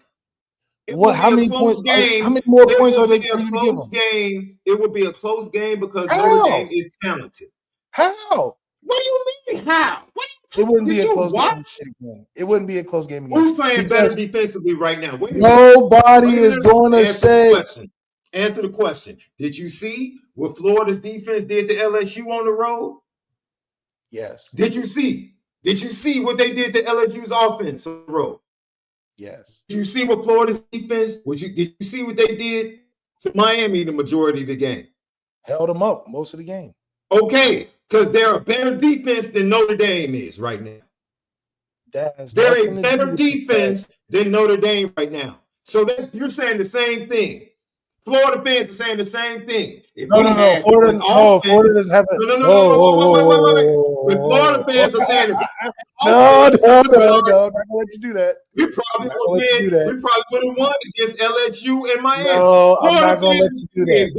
How many points? How many more points are they going to give them? It would be a close game because Notre Dame is talented. How? What do you mean? How? It wouldn't be a close game. It wouldn't be a close game again. Who's playing better defensively right now? Nobody is going to say. Answer the question. Did you see what Florida's defense did to LSU on the road? Yes. Did you see? Did you see what they did to LSU's offense on the road? Yes. Did you see what Florida's defense? Did you see what they did to Miami the majority of the game? Held them up most of the game. Okay, because they're a better defense than Notre Dame is right now. They're a better defense than Notre Dame right now. So you're saying the same thing. Florida fans are saying the same thing. Florida doesn't have it. But Florida fans are saying, no, I'm not gonna let you do that. We probably would have won against LSU and Miami. No, I'm not gonna let you do that.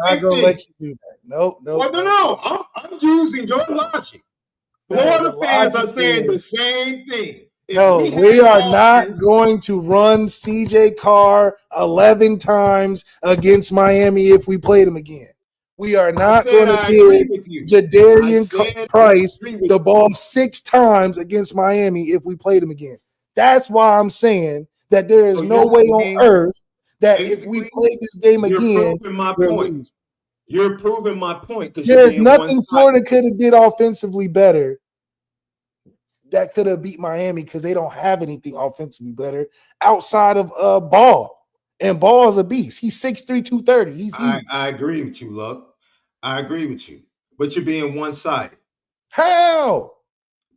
I'm not gonna let you do that. Nope. No. I'm using your logic. Florida fans are saying the same thing. No, we are not going to run CJ Carr 11 times against Miami if we play them again. We are not going to give Jadarian Price the ball 6 times against Miami if we play them again. That's why I'm saying that there is no way on earth that if we play this game again, we're losing. You're proving my point. There's nothing Florida could have did offensively better that could have beat Miami because they don't have anything offensively better outside of Ball. And Ball is a beast. He's 6'3", 230. He's I agree with you, Luck. I agree with you. But you're being one-sided. How?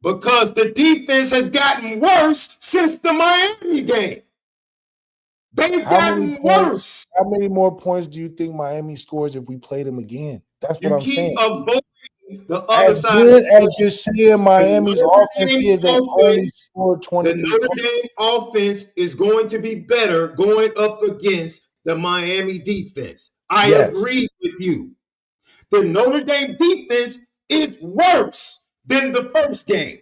Because the defense has gotten worse since the Miami game. They've gotten worse. How many more points do you think Miami scores if we play them again? That's what I'm saying. The other as side good as you're seeing Miami's offense is, they only scored 20. The Notre Dame offense is going to be better going up against the Miami defense. I agree with you. The Notre Dame defense is worse than the first game.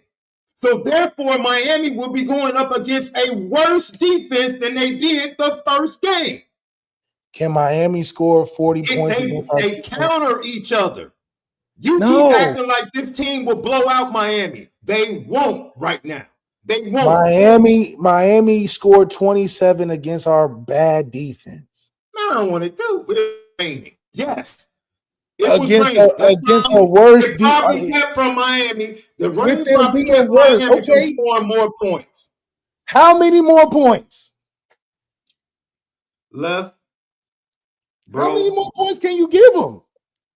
So therefore, Miami will be going up against a worse defense than they did the first game. Can Miami score 40 points against our They counter each other. You keep acting like this team will blow out Miami. They won't right now. They won't. Miami scored 27 against our bad defense. I don't want to do it. Raining. Yes. Against a worse defense from Miami. The rain probably kept Miami from scoring more points. How many more points? Bro. How many more points can you give them?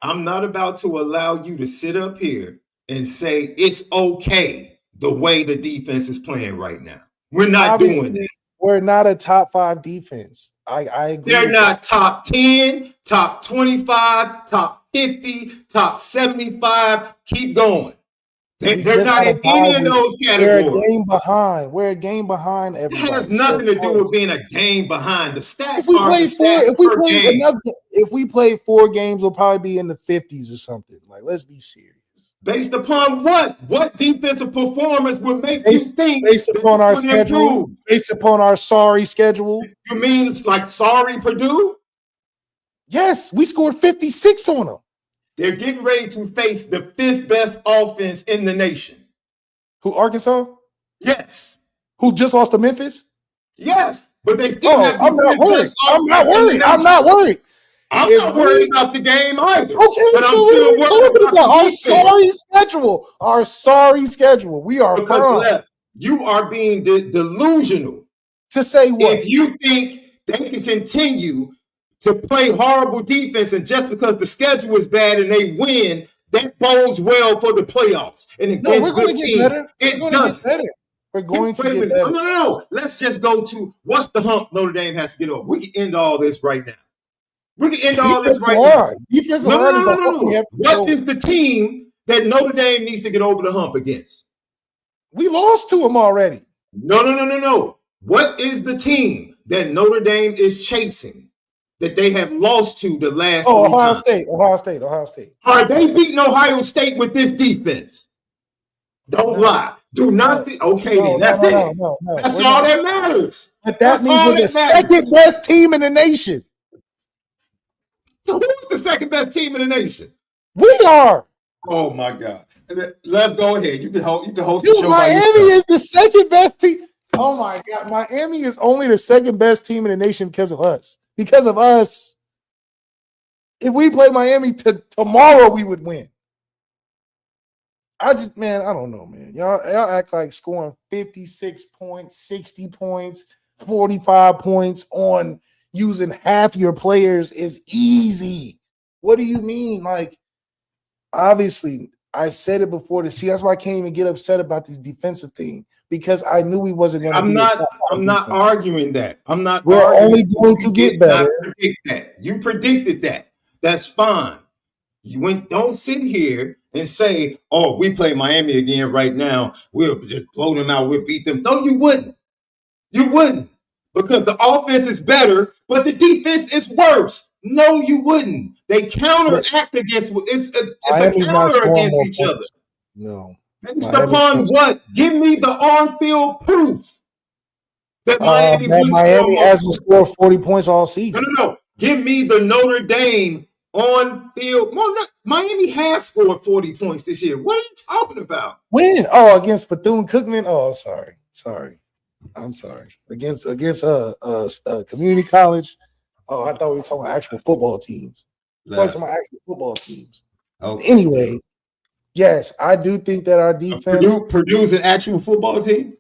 I'm not about to allow you to sit up here and say it's okay the way the defense is playing right now. We're not doing that. We're not a top 5 defense. I agree. They're not top 10, top 25, top 50, top 75. Keep going. They're not in any of those categories. We're a game behind. We're a game behind everybody. It has nothing to do with being a game behind. The stats if we play 4 games, we'll probably be in the 50s or something. Like, let's be serious. Based upon what? What defensive performance would make you think? Based upon our schedule. Based upon our sorry schedule. You mean like sorry Purdue? Yes, we scored 56 on them. They're getting ready to face the 5th best offense in the nation. Who, Arkansas? Yes. Who just lost to Memphis? Yes. But they still have the I'm not 5th worried. best I'm not offense in the worried. I'm nation. not worried. I'm not worried about the game either. Okay, but so I'm what are still we worried talking about? Our defense. sorry schedule. Our sorry schedule. We are Because gone. Left, you are being delusional. To say what? If you think they can continue to play horrible defense and just because the schedule is bad and they win, that bodes well for the playoffs and against good teams. It doesn't. We're going to Wait a get minute. better. No. Let's just go to what's the hump Notre Dame has to get over. We can end all this right now. We can end all this right now. Defensive line is the hump we have to get What over. is the team that Notre Dame needs to get over the hump against? We lost to them already. No. What is the team that Notre Dame is chasing that they have lost to the last 3 Ohio times? Ohio State. Are they beating Ohio State with this defense? Don't lie. Do not see. Okay, then that's it. No. That's all that matters. But that means we're the second best team in the nation. So who's the second best team in the nation? We are. Oh my God. Let's go ahead. You can host the show. Miami is the second best team. Oh my God. Miami is only the second best team in the nation because of us. Because of us. If we play Miami tomorrow, we would win. I don't know, man. Y'all act like scoring 56 points, 60 points, 45 points on using half your players is easy. What do you mean? Like, obviously, I said it before to see. That's why I can't even get upset about this defensive thing because I knew we wasn't going to be. I'm not arguing that. I'm not. We're only going to get better. You predicted that. That's fine. Don't sit here and say, "Oh, we play Miami again right now. We'll just blow them out. We'll beat them." No, you wouldn't. You wouldn't because the offense is better, but the defense is worse. No, you wouldn't. They counteract against it's a counter against each other. No. Based upon what? Give me the on-field proof that Miami hasn't scored 40 points all season. No. Give me the Notre Dame on-field. Well, Miami has scored 40 points this year. What are you talking about? When? Oh, against Bethune-Cookman? Oh, sorry. I'm sorry. Against community college. Oh, I thought we were talking about actual football teams. Okay. Anyway, yes, I do think that our defense. Purdue's an actual football team?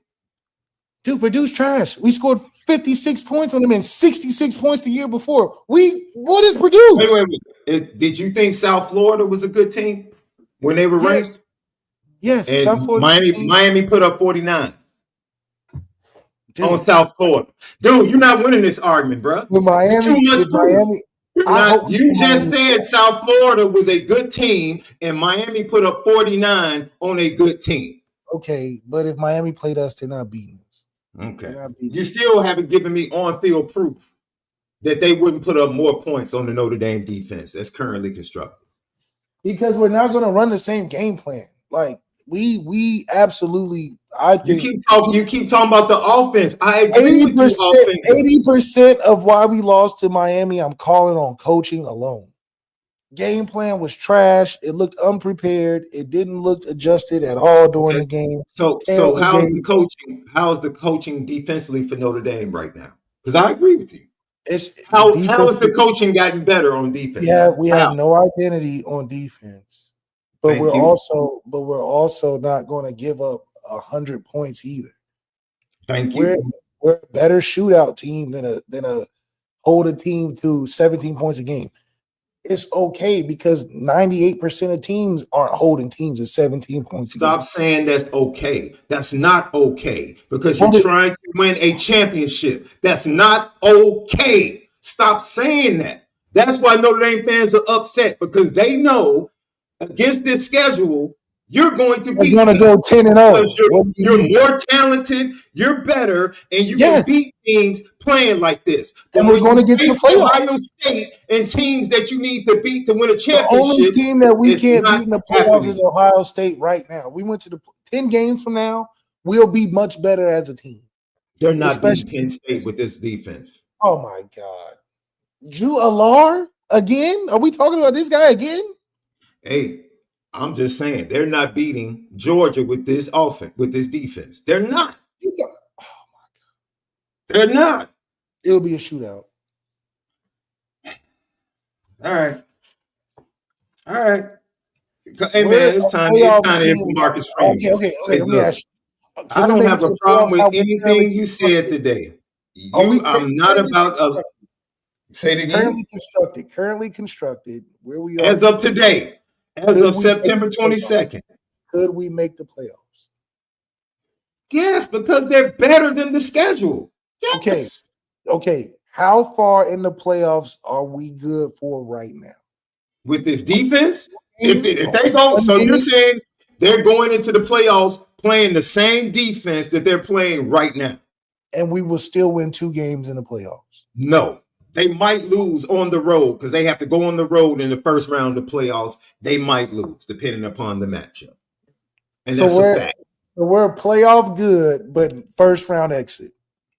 Dude, Purdue's trash. We scored 56 points on them and 66 points the year before. What is Purdue? Wait. Did you think South Florida was a good team when they were ranked? Yes. And South Florida Miami put up 49 on South Florida. Dude, you're not winning this argument, bro. It's too much Miami. You just said South Florida was a good team and Miami put up 49 on a good team. Okay, but if Miami played us, they're not beating us. Okay. You still haven't given me on-field proof that they wouldn't put up more points on the Notre Dame defense that's currently constructed. Because we're not going to run the same game plan. Like, we absolutely, I think. You keep talking about the offense. I agree with you. 80% of why we lost to Miami, I'm calling on coaching alone. Game plan was trash. It looked unprepared. It didn't look adjusted at all during the game. So how's the coaching defensively for Notre Dame right now? Because I agree with you. How has the coaching gotten better on defense? Yeah, we have no identity on defense. But we're also not going to give up 100 points either. Thank you. We're a better shootout team than a hold a team to 17 points a game. It's okay because 98% of teams aren't holding teams at 17 points. Stop saying that's okay. That's not okay because you're trying to win a championship. That's not okay. Stop saying that. That's why Notre Dame fans are upset because they know against this schedule, you're going to be go 10-0. You're more talented, you're better, and you can beat teams playing like this. And we're going to get to the playoffs. Ohio State and teams that you need to beat to win a championship. The only team that we can't beat in the playoffs is Ohio State right now. We went to the 10 games from now. We'll be much better as a team. They're not beating Penn State with this defense. Oh my God, Drew Allar again? Are we talking about this guy again? Hey, I'm just saying they're not beating Georgia with this offense, with this defense. They're not. They're not. It'll be a shootout. All right. All right. Hey man, it's time to hear from Marcus Freeman. Okay. Let me ask you. I don't have a problem with anything you said today. I'm not about say it again. Currently constructed, where we are as of today, as of September 22nd. Could we make the playoffs? Yes, because they're better than the schedule. Yes. Okay. How far in the playoffs are we good for right now? With this defense? If they go, so you're saying they're going into the playoffs playing the same defense that they're playing right now. And we will still win 2 games in the playoffs. No. They might lose on the road because they have to go on the road in the first round of the playoffs. They might lose depending upon the matchup. And so that's a fact. So we're playoff good, but first round exit,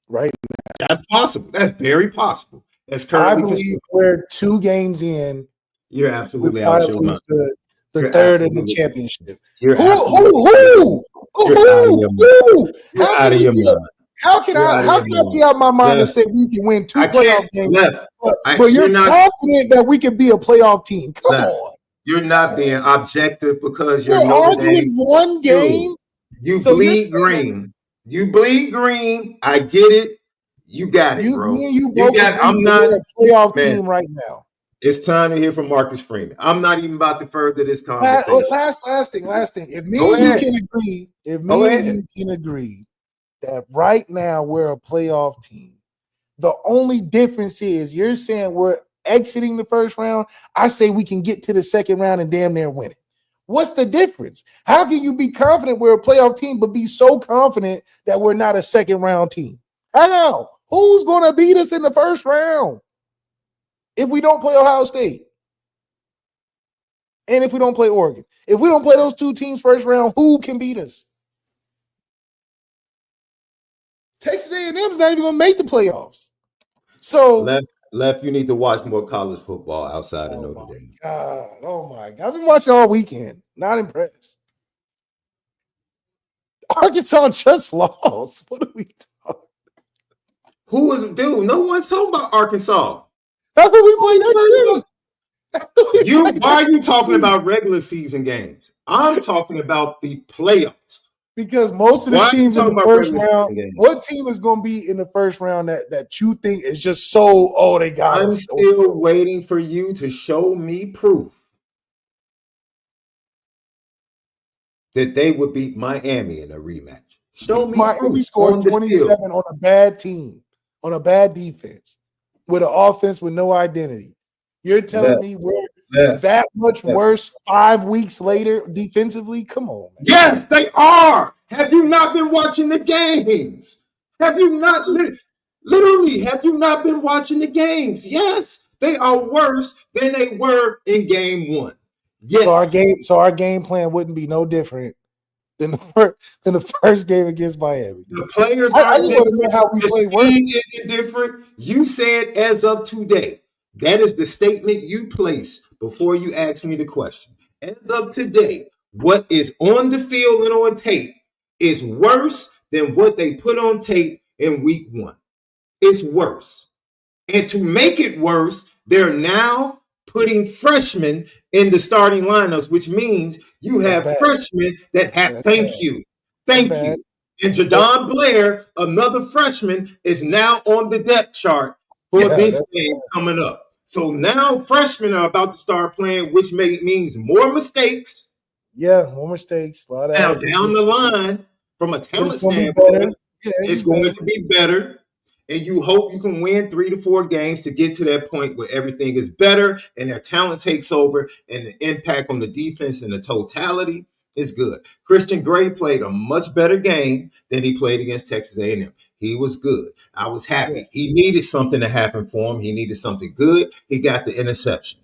right? That's possible. That's very possible. That's currently. I believe we're 2 games in. You're absolutely out of your mind. The third in the championship. You're who? Out of your mind. How can I be out of my mind and say we can win 2 playoff games? But you're confident that we can be a playoff team. Come on. You're not being objective because you're arguing one game. You bleed green. You bleed green. I get it. You got it, bro. I'm not a playoff team right now. It's time to hear from Marcus Freeman. I'm not even about to further this conversation. Last thing. If me and you can agree that right now we're a playoff team, the only difference is you're saying we're exiting the first round. I say we can get to the second round and damn near win it. What's the difference? How can you be confident we're a playoff team but be so confident that we're not a second round team? How? Who's going to beat us in the first round if we don't play Ohio State? And if we don't play Oregon? If we don't play those 2 teams first round, who can beat us? Texas A&M's not even going to make the playoffs. So Left, you need to watch more college football outside of Notre Dame. Oh my God. I've been watching all weekend. Not impressed. Arkansas just lost. What are we talking? No one's talking about Arkansas. That's what we play next week. Why are you talking about regular season games? I'm talking about the playoffs. Because most of the teams in the first round, what team is going to be in the first round that you think is just so, they got I'm still waiting for you to show me proof that they would beat Miami in a rematch. Show me Miami scored 27 on a bad team, on a bad defense, with an offense with no identity. You're telling me we're that much worse 5 weeks later defensively? Come on, man. Yes, they are. Have you not been watching the games? Have you not literally have you not been watching the games? Yes, they are worse than they were in game 1. Yes. So our game plan wouldn't be no different than the first game against Miami. The players I just want to know how we play. Isn't different. You said as of today. That is the statement you place before you ask me the question. As of today, what is on the field and on tape is worse than what they put on tape in week 1. It's worse. And to make it worse, they're now putting freshmen in the starting lineups, which means you have freshmen that have thank you. And Jadon Blair, another freshman, is now on the depth chart for this game coming up. So now freshmen are about to start playing, which means more mistakes. Yeah, more mistakes. A lot of now down the line, from a talent standpoint, it's going to be better. And you hope you can win 3 to 4 games to get to that point where everything is better and their talent takes over and the impact on the defense and the totality is good. Christian Gray played a much better game than he played against Texas A&M. He was good. I was happy. He needed something to happen for him. He needed something good. He got the interception.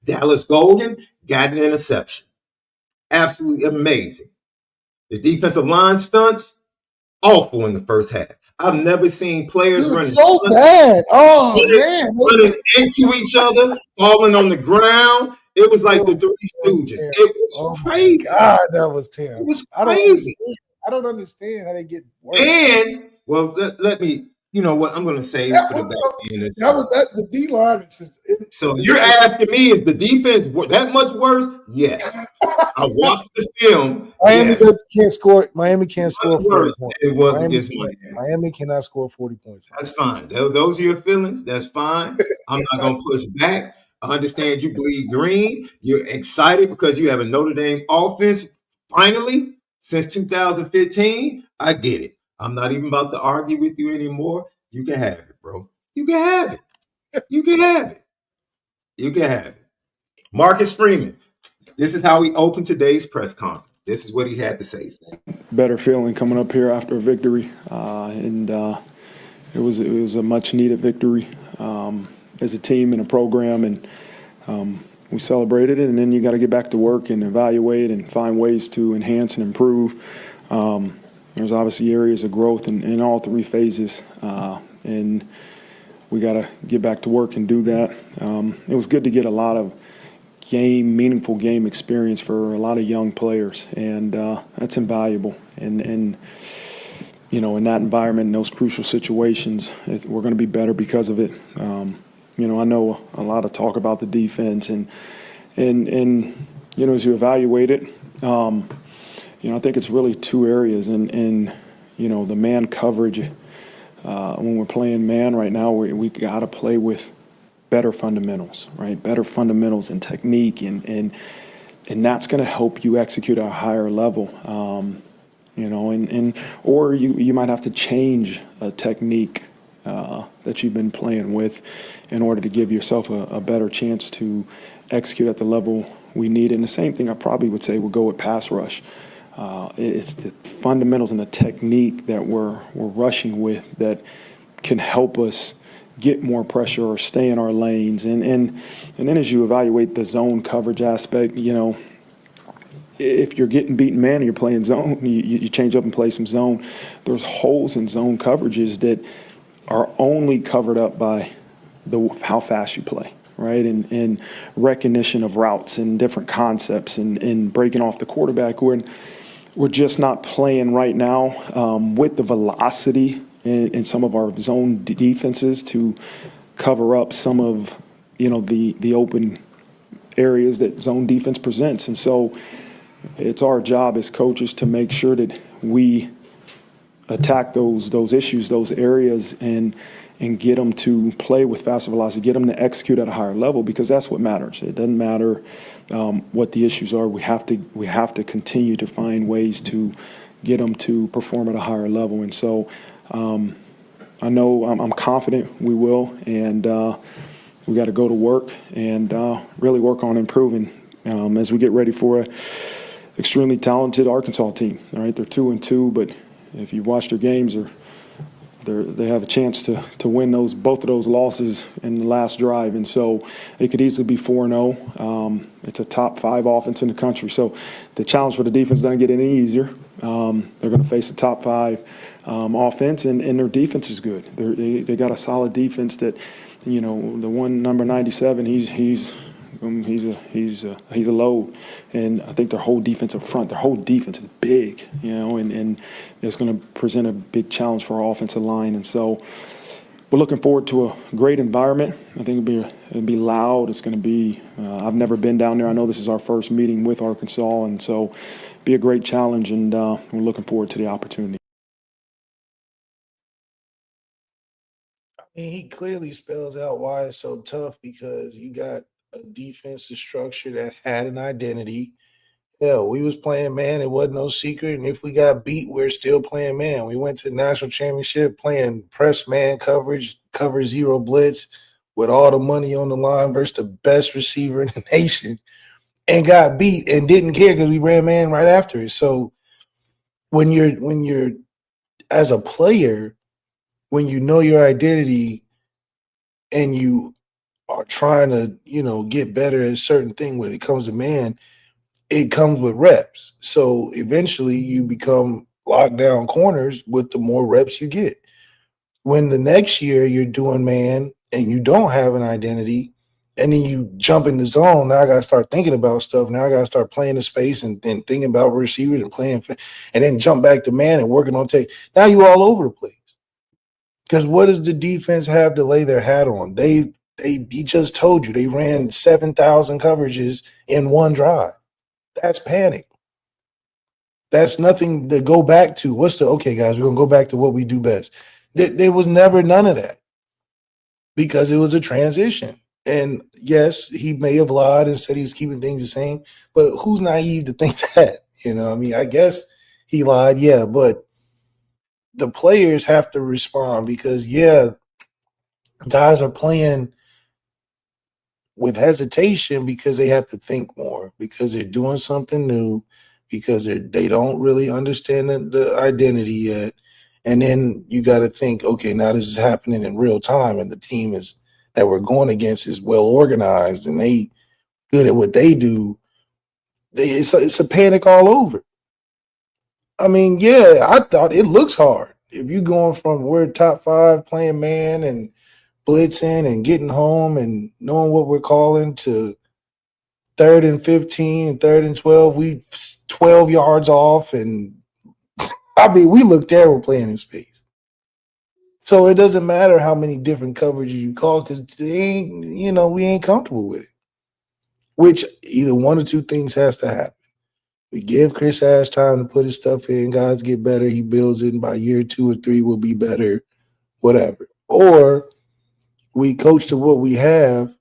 Dallas Golden got an interception. Absolutely amazing. The defensive line stunts, awful in the first half. I've never seen players running so bad. Oh, man. Running into each other, falling on the ground. It was like It the was, Three it was Stooges. terrible. It was Oh my crazy. God, that was It terrible. was I don't crazy. understand. I don't understand how they get worse. And well, let me. You know what? I'm going to say That for the was back so. end. That was that. The D line is just. So you're asking me, is the defense that much worse? Yes. I watched the film. Miami Yes. can't score. Miami can't Much score 40 worse points. than it was Miami, against Miami. Miami cannot score 40 points. That's fine. Those are your feelings. That's fine. I'm not going to push back. I understand you bleed green. You're excited because you have a Notre Dame offense finally since 2015. I get it. I'm not even about to argue with you anymore. You can have it, bro. You can have it. You can have it. You can have it. Marcus Freeman. This is how he opened today's press conference. This is what he had to say. Better feeling coming up here after a victory, and it was a much needed victory as a team and a program, and we celebrated it. And then you got to get back to work and evaluate and find ways to enhance and improve. There's obviously areas of growth in all three phases, and we got to get back to work and do that. It was good to get a lot of meaningful game experience for a lot of young players, and that's invaluable. And you know, in that environment, in those crucial situations, we're going to be better because of it. You know, I know a lot of talk about the defense, and you know, as you evaluate it, you know, I think it's really two areas, and you know, the man coverage. When we're playing man right now, we got to play with better fundamentals, right? Better fundamentals and technique, and that's going to help you execute at a higher level. You know, and or you might have to change a technique that you've been playing with in order to give yourself a better chance to execute at the level we need. And the same thing I probably would say would go with pass rush. It's the fundamentals and the technique that we're rushing with that can help us get more pressure or stay in our lanes. And then as you evaluate the zone coverage aspect, you know, if you're getting beaten man and you're playing zone, you change up and play some zone. There's holes in zone coverages that are only covered up by how fast you play, right? And recognition of routes and different concepts and breaking off the quarterback. We're just not playing right now with the velocity in some of our zone defenses to cover up some of, you know, the open areas that zone defense presents. And so it's our job as coaches to make sure that we attack those issues, those areas, and get them to play with faster velocity, get them to execute at a higher level, because that's what matters. It doesn't matter what the issues are. We have to continue to find ways to get them to perform at a higher level. And so I know I'm confident we will, and we got to go to work and really work on improving as we get ready for a extremely talented Arkansas team. All right, they're 2-2, but if you've watched their games, they have a chance to win both of those losses in the last drive, and so it could easily be 4-0. It's a top 5 offense in the country, so the challenge for the defense doesn't get any easier. They're going to face a top 5 offense, and their defense is good. They got a solid defense that, you know, the one number 97, he's a load, and I think their whole defensive front, their whole defense is big, you know, and it's going to present a big challenge for our offensive line. And so we're looking forward to a great environment. I think it'll be loud. It's going to be. I've never been down there. I know this is our first meeting with Arkansas, and so be a great challenge. And we're looking forward to the opportunity. And he clearly spells out why it's so tough, because you got a defensive structure that had an identity. Hell, we was playing man. It wasn't no secret. And if we got beat, we're still playing man. We went to the national championship playing press man coverage, cover zero blitz with all the money on the line versus the best receiver in the nation, and got beat and didn't care because we ran man right after it. So when you're as a player, when you know your identity and you are trying to, you know, get better at a certain thing when it comes to man, it comes with reps. So eventually you become lockdown corners with the more reps you get. When the next year you're doing man and you don't have an identity, And then you jump in the zone. Now I got to start thinking about stuff. Now I got to start playing the space and then thinking about receivers and playing, and then jump back to man and working on take. Now you all over the place. Because what does the defense have to lay their hat on? He just told you they ran 7,000 coverages in one drive. That's panic. That's nothing to go back to. Okay, guys, we're going to go back to what we do best. There was never none of that because it was a transition. And yes, he may have lied and said he was keeping things the same, but who's naive to think that? I guess he lied, yeah, but the players have to respond because, yeah, guys are playing with hesitation because they have to think more, because they're doing something new, because they don't really understand the identity yet. And then you got to think, okay, now this is happening in real time, and the team that we're going against is well organized and they good at what they do. It's a panic all over. I mean, yeah, I thought it looks hard. If you're going from we're top 5 playing man and blitzing and getting home and knowing what we're calling to 3rd and 15 and 3rd and 12, we 12 yards off. And we look terrible playing in space. So it doesn't matter how many different coverages you call because we ain't comfortable with it. Which either one or two things has to happen. We give Chris Ash time to put his stuff in. Guys get better. He builds it. And by year 2 or 3, we'll be better. Whatever. Or we coach to what we have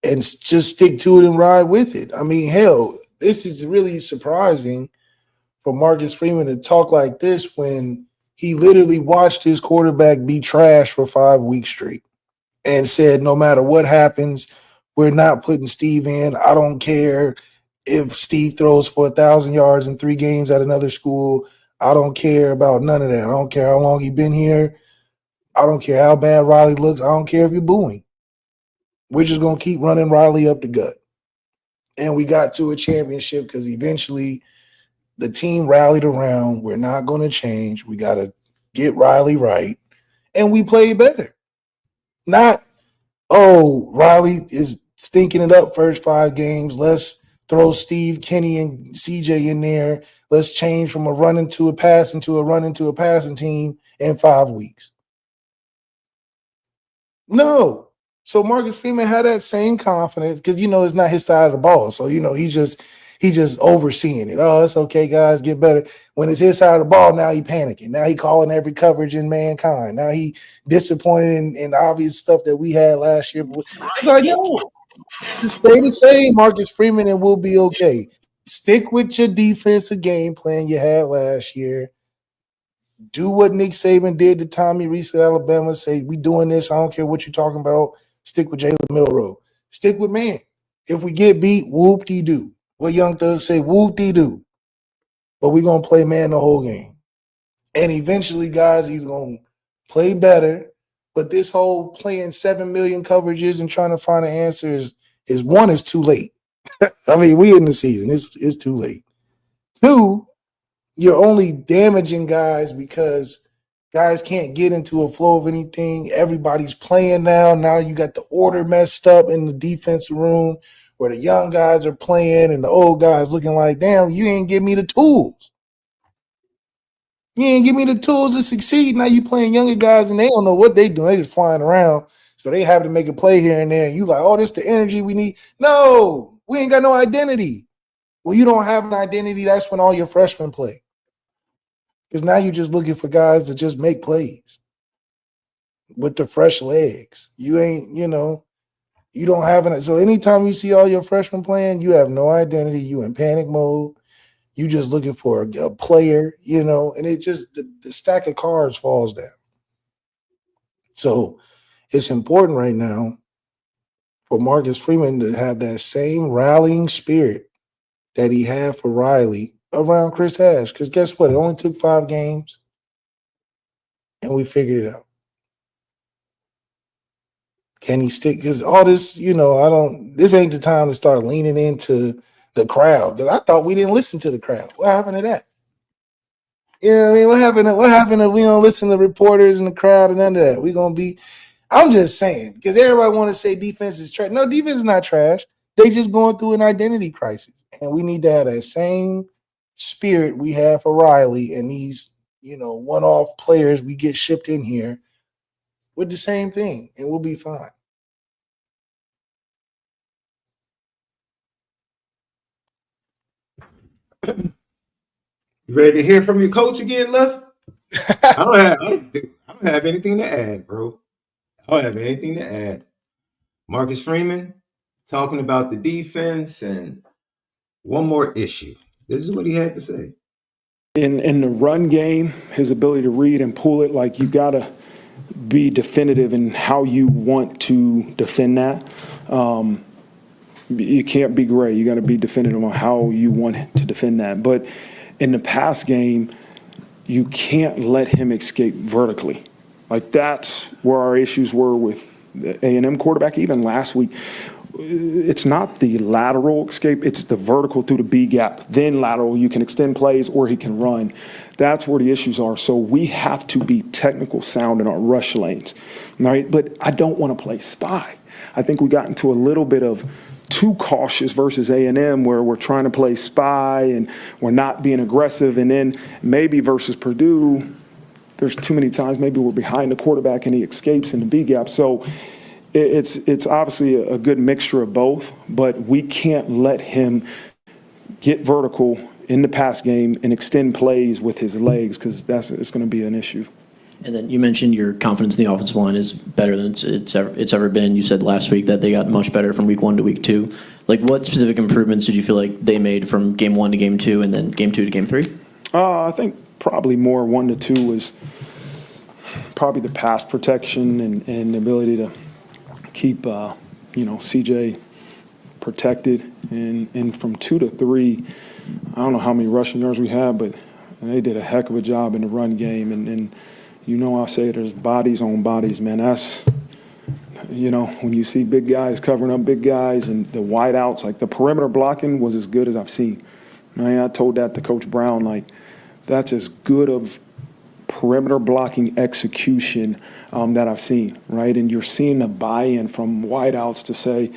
and just stick to it and ride with it. I mean, hell, this is really surprising for Marcus Freeman to talk like this when he literally watched his quarterback be trash for 5 weeks straight and said, no matter what happens, we're not putting Steve in. I don't care if Steve throws for 1,000 yards in 3 games at another school. I don't care about none of that. I don't care how long he's been here. I don't care how bad Riley looks. I don't care if you're booing. We're just going to keep running Riley up the gut. And we got to a championship because eventually the team rallied around. We're not going to change. We got to get Riley right. And we played better. Not, Riley is stinking it up first 5 games. Let's throw Steve, Kenny, and CJ in there. Let's change from a run into a pass into a run into a passing team in 5 weeks. No. So Marcus Freeman had that same confidence because, it's not his side of the ball. So, he's just overseeing it. Oh, it's okay, guys, get better. When it's his side of the ball, now he panicking. Now he calling every coverage in mankind. Now he disappointed in the obvious stuff that we had last year. It's like, no, just stay the same, Marcus Freeman, and we'll be okay. Stick with your defensive game plan you had last year. Do what Nick Saban did to Tommy Reese at Alabama. Say, we doing this. I don't care what you're talking about. Stick with Jalen Milroe. Stick with man. If we get beat, whoop-de-doo. What Young Thug say, whoop-de-doo. But we're going to play man the whole game. And eventually, guys, either going to play better, but this whole playing 7 million coverages and trying to find an answer is too late. I mean, we in the season. It's too late. 2, you're only damaging guys because guys can't get into a flow of anything. Everybody's playing now. Now you got the order messed up in the defensive room where the young guys are playing and the old guys looking like, damn, you ain't give me the tools. You ain't give me the tools to succeed. Now you playing younger guys and they don't know what they doing. They just flying around. So they have to make a play here and there. And you like, oh, this the energy we need. No, we ain't got no identity. When you don't have an identity, that's when all your freshmen play. Because now you're just looking for guys to just make plays with the fresh legs. You ain't, you don't have it. So anytime you see all your freshmen playing, you have no identity. You in panic mode. You just looking for a player, and it just, the stack of cards falls down. So it's important right now for Marcus Freeman to have that same rallying spirit that he had for Riley around Chris Ash. Because guess what? It only took 5 games, and we figured it out. Can he stick? Because all this, this ain't the time to start leaning into the crowd. Because I thought we didn't listen to the crowd. What happened to that? You know what I mean? What happened to we don't listen to reporters and the crowd and none of that? We're going to be, I'm just saying, because everybody want to say defense is trash. No, defense is not trash. They just going through an identity crisis. And we need to have that same spirit we have for Riley and these, one-off players we get shipped in here with the same thing, and we'll be fine. You ready to hear from your coach again, Left? I don't have anything to add, bro. I don't have anything to add. Marcus Freeman talking about the defense and one more issue. This is what he had to say. In the run game, his ability to read and pull it, like you got to be definitive in how you want to defend that. You can't be gray. You got to be definitive on how you want to defend that. But in the pass game, you can't let him escape vertically. Like that's where our issues were with the A&M quarterback, even last week. It's not the lateral escape, it's the vertical through the B gap. Then lateral, you can extend plays or he can run. That's where the issues are. So we have to be technical sound in our rush lanes, right? But I don't want to play spy. I think we got into a little bit of too cautious versus A&M where we're trying to play spy and we're not being aggressive. And then maybe versus Purdue, there's too many times maybe we're behind the quarterback and he escapes in the B gap. So it's obviously a good mixture of both, but we can't let him get vertical in the pass game and extend plays with his legs because it's going to be an issue. And then you mentioned your confidence in the offensive line is better than it's ever been. You said last week that they got much better from week 1 to week 2. Like, what specific improvements did you feel like they made from game 1 to game 2 and then game 2 to game 3? I think probably more 1 to 2 was probably the pass protection and the ability to keep CJ protected. And from 2 to 3, I don't know how many rushing yards we had, but they did a heck of a job in the run game. And I say there's bodies on bodies, man. That's, when you see big guys covering up big guys and the wideouts, like the perimeter blocking was as good as I've seen. I told that to Coach Brown, like that's as good of perimeter blocking execution that I've seen, right? And you're seeing the buy-in from wideouts to say,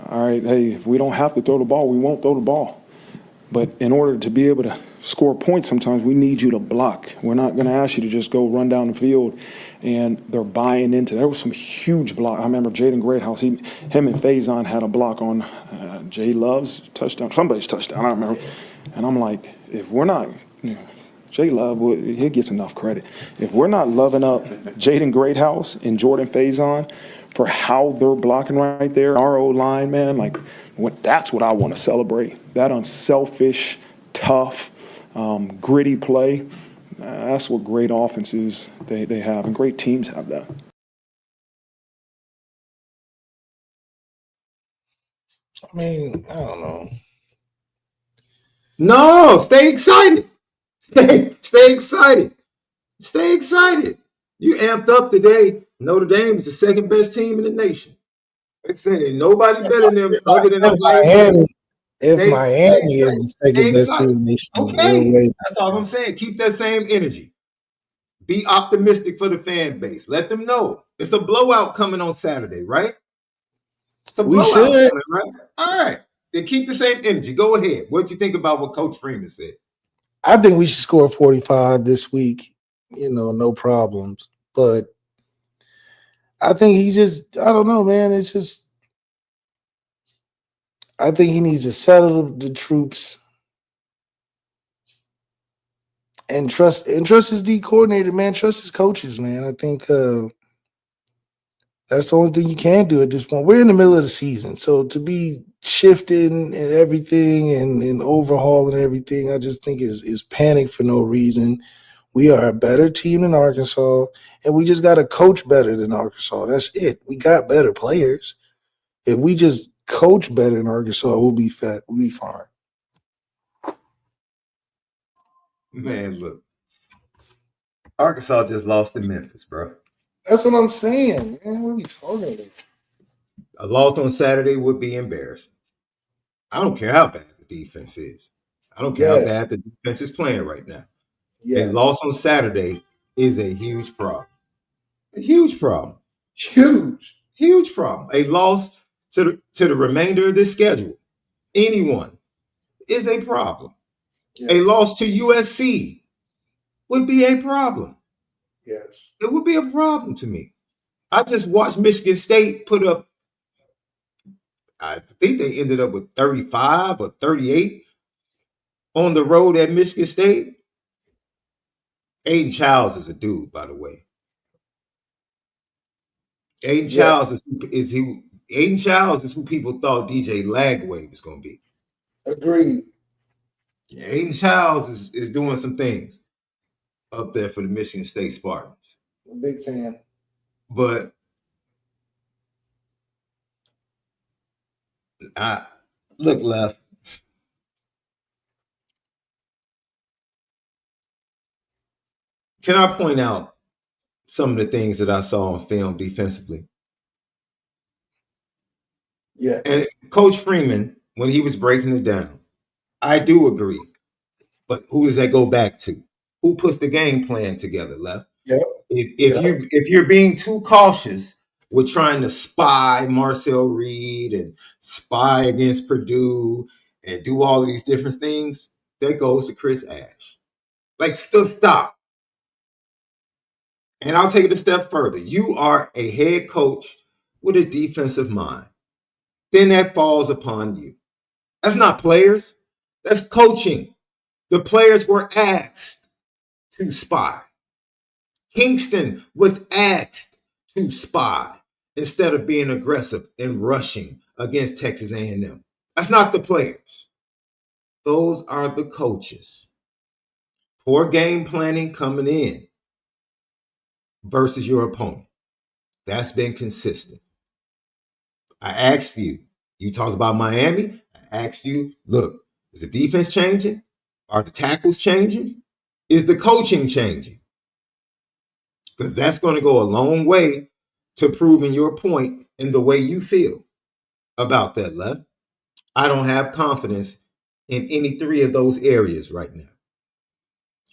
all right, hey, if we don't have to throw the ball, we won't throw the ball. But in order to be able to score points, sometimes we need you to block. We're not going to ask you to just go run down the field. And they're buying into. There was some huge block. I remember Jaden Greathouse. Him and Faison had a block on Jay Love's touchdown, somebody's touchdown. I don't remember. And I'm like, if we're not, Jay Love, he gets enough credit. If we're not loving up Jaden Greathouse and Jordan Faison for how they're blocking right there, our O-line, man, like that's what I want to celebrate. That unselfish, tough, gritty play. That's what great offenses they have, and great teams have that. I mean, I don't know. No, stay excited. Stay excited. Stay excited. You amped up today. Notre Dame is the second best team in the nation. Like I said, ain't nobody better than them other than Miami. If Miami is the second best team in the nation, okay, that's all I'm saying. Keep that same energy. Be optimistic for the fan base. Let them know it's a blowout coming on Saturday, right? It's a blowout coming, right? All right. Then keep the same energy. Go ahead. What you think about what Coach Freeman said? I think we should score 45 this week. No problems. But I think I don't know, man. It's just, I think he needs to settle the troops and trust his D coordinator, man. Trust his coaches, man. I think that's the only thing you can do at this point. We're in the middle of the season, so to be shifting and everything and overhauling everything, I just think is panic for no reason. We are a better team than Arkansas, and we just got to coach better than Arkansas. That's it. We got better players. If we just coach better than Arkansas, we'll be fine. Man, look. Arkansas just lost to Memphis, bro. That's what I'm saying, man. What are we talking about? A loss on Saturday would be embarrassing. I don't care how bad the defense is. I don't care how bad the defense is playing right now. A loss on Saturday is a huge problem. A huge problem. Huge problem. A loss to the remainder of this schedule, anyone, is a problem. Yeah. A loss to USC would be a problem. Yes. It would be a problem to me. I just watched Michigan State put up, I think they ended up with 35 or 38 on the road at Michigan State. Aiden Childs is a dude, by the way. Aiden Yeah. Childs Aiden Childs is who people thought DJ Lagway was going to be. Agreed. Yeah, Aiden Childs is doing some things up there for the Michigan State Spartans. I'm a big fan. But look, Left. Can I point out some of the things that I saw on film defensively? Yeah. And Coach Freeman, when he was breaking it down, I do agree. But who does that go back to? Who puts the game plan together, Left? Yep. If you're being too cautious with trying to spy Marcel Reed and spy against Purdue and do all of these different things, that goes to Chris Ash. Like, stop. And I'll take it a step further. You are a head coach with a defensive mind. Then that falls upon you. That's not players. That's coaching. The players were asked to spy. Kingston was asked to spy instead of being aggressive and rushing against Texas A&M. That's not the players. Those are the coaches. Poor game planning coming in versus your opponent. That's been consistent. I asked you talked about Miami. I asked you, look, is the defense changing? Are the tackles changing? Is the coaching changing? Because that's going to go a long way to proving your point in the way you feel about that, Left. I don't have confidence in any three of those areas right now.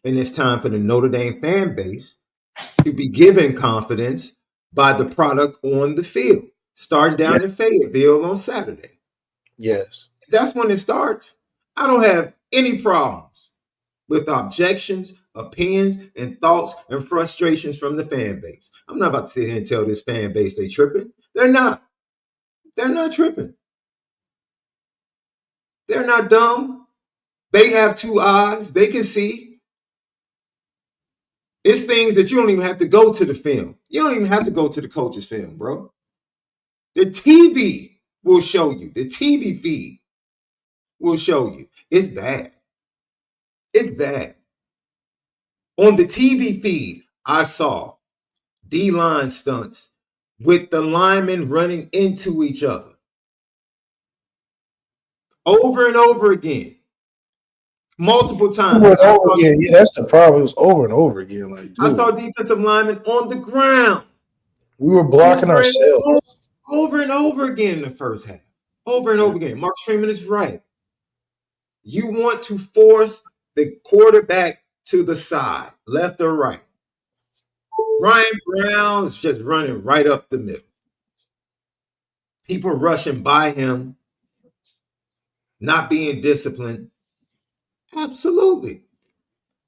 And it's time for the Notre Dame fan base to be given confidence by the product on the field, starting down in Fayetteville on Saturday. Yes. That's when it starts. I don't have any problems with objections, opinions, and thoughts and frustrations from the fan base. I'm not about to sit here and tell this fan base they tripping. They're not. They're not tripping. They're not dumb. They have two eyes. They can see. It's things that you don't even have to go to the film. You don't even have to go to the coach's film, bro. The TV will show you. The TV feed will show you. It's bad. It's bad. On the TV feed, I saw D-line stunts with the linemen running into each other over and over again, multiple times. Over and over again. Yeah, that's the problem. It was over and over again. Like, dude, I saw defensive linemen on the ground. we were blocking ourselves over and over again in the first half. Over and over again. Mark Freeman is right. You want to force the quarterback to the side, left or right. Ryan Brown is just running right up the middle. People rushing by him, not being disciplined. Absolutely.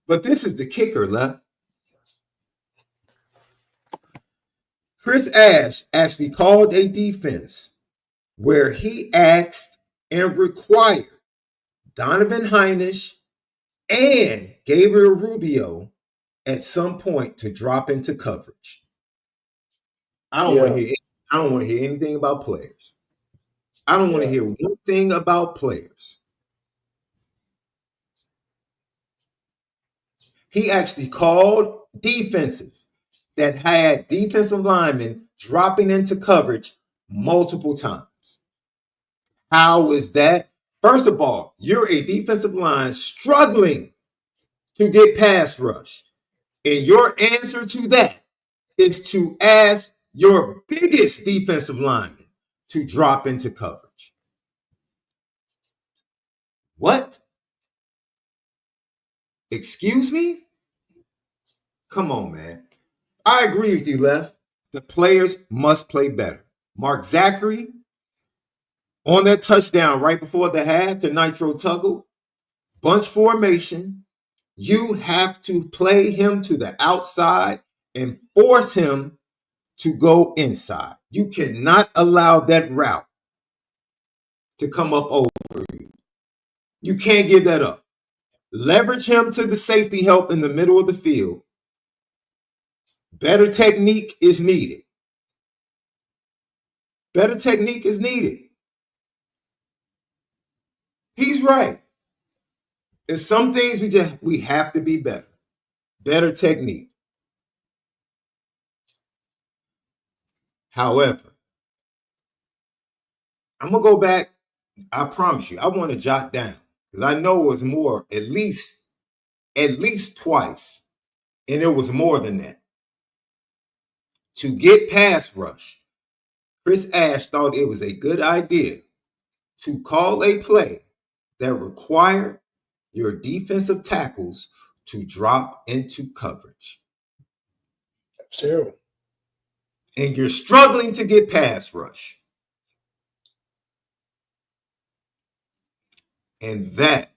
But this is the kicker, Left. Chris Ash actually called a defense where he asked and required Donovan Heinisch and Gabriel Rubio at some point to drop into coverage. I don't want to hear anything about players. I don't want to hear one thing about players. He actually called defenses that had defensive linemen dropping into coverage multiple times. How is that? First of all, you're a defensive line struggling to get pass rush. And your answer to that is to ask your biggest defensive lineman to drop into coverage. What? Excuse me? Come on, man. I agree with you, Left. The players must play better. Mark Zachary, on that touchdown right before the half to Nitro Tuggle, bunch formation, you have to play him to the outside and force him to go inside. You cannot allow that route to come up over you. You can't give that up. Leverage him to the safety help in the middle of the field. Better technique is needed. Better technique is needed. He's right. There's some things we have to be better. Better technique. However, I'm going to go back. I promise you, I want to jot down because I know it was more, at least twice. And it was more than that. To get pass rush, Chris Ash thought it was a good idea to call a play that required your defensive tackles to drop into coverage. That's terrible. And you're struggling to get pass rush. And that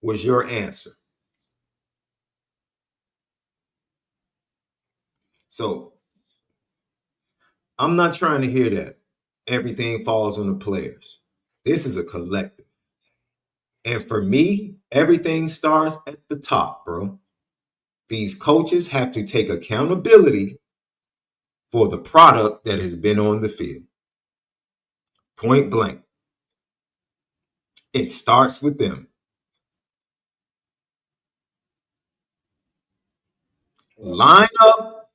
was your answer. So I'm not trying to hear that everything falls on the players. This is a collective. And for me, everything starts at the top, bro. These coaches have to take accountability for the product that has been on the field. Point blank. It starts with them. Line up,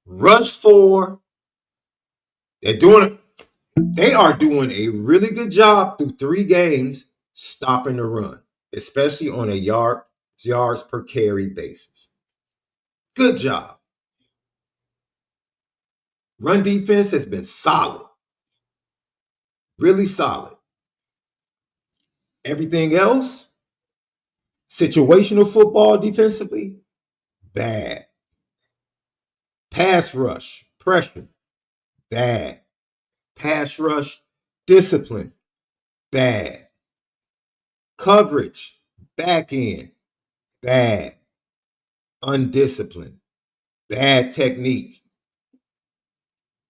rush 4. They are doing a really good job through 3 games stopping the run, especially on a yards per carry basis. Good job. Run defense has been solid. Really solid. Everything else, situational football defensively, bad. Pass rush, pressure, bad. Pass rush, discipline, bad. Coverage, back end, bad. Undisciplined, bad technique.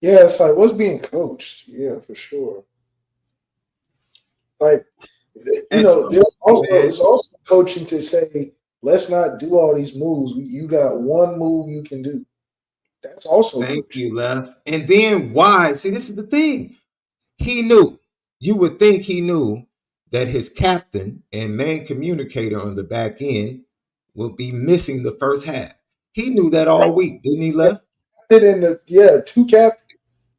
Yeah, it's like what's being coached. Yeah, for sure. Like, there's also coaching to say, let's not do all these moves. You got one move you can do. That's also Thank coaching. you, Left. And then why? See, this is the thing. He knew. You would think he knew that his captain and main communicator on the back end will be missing the first half. He knew that all week, didn't he, Left? Two captains.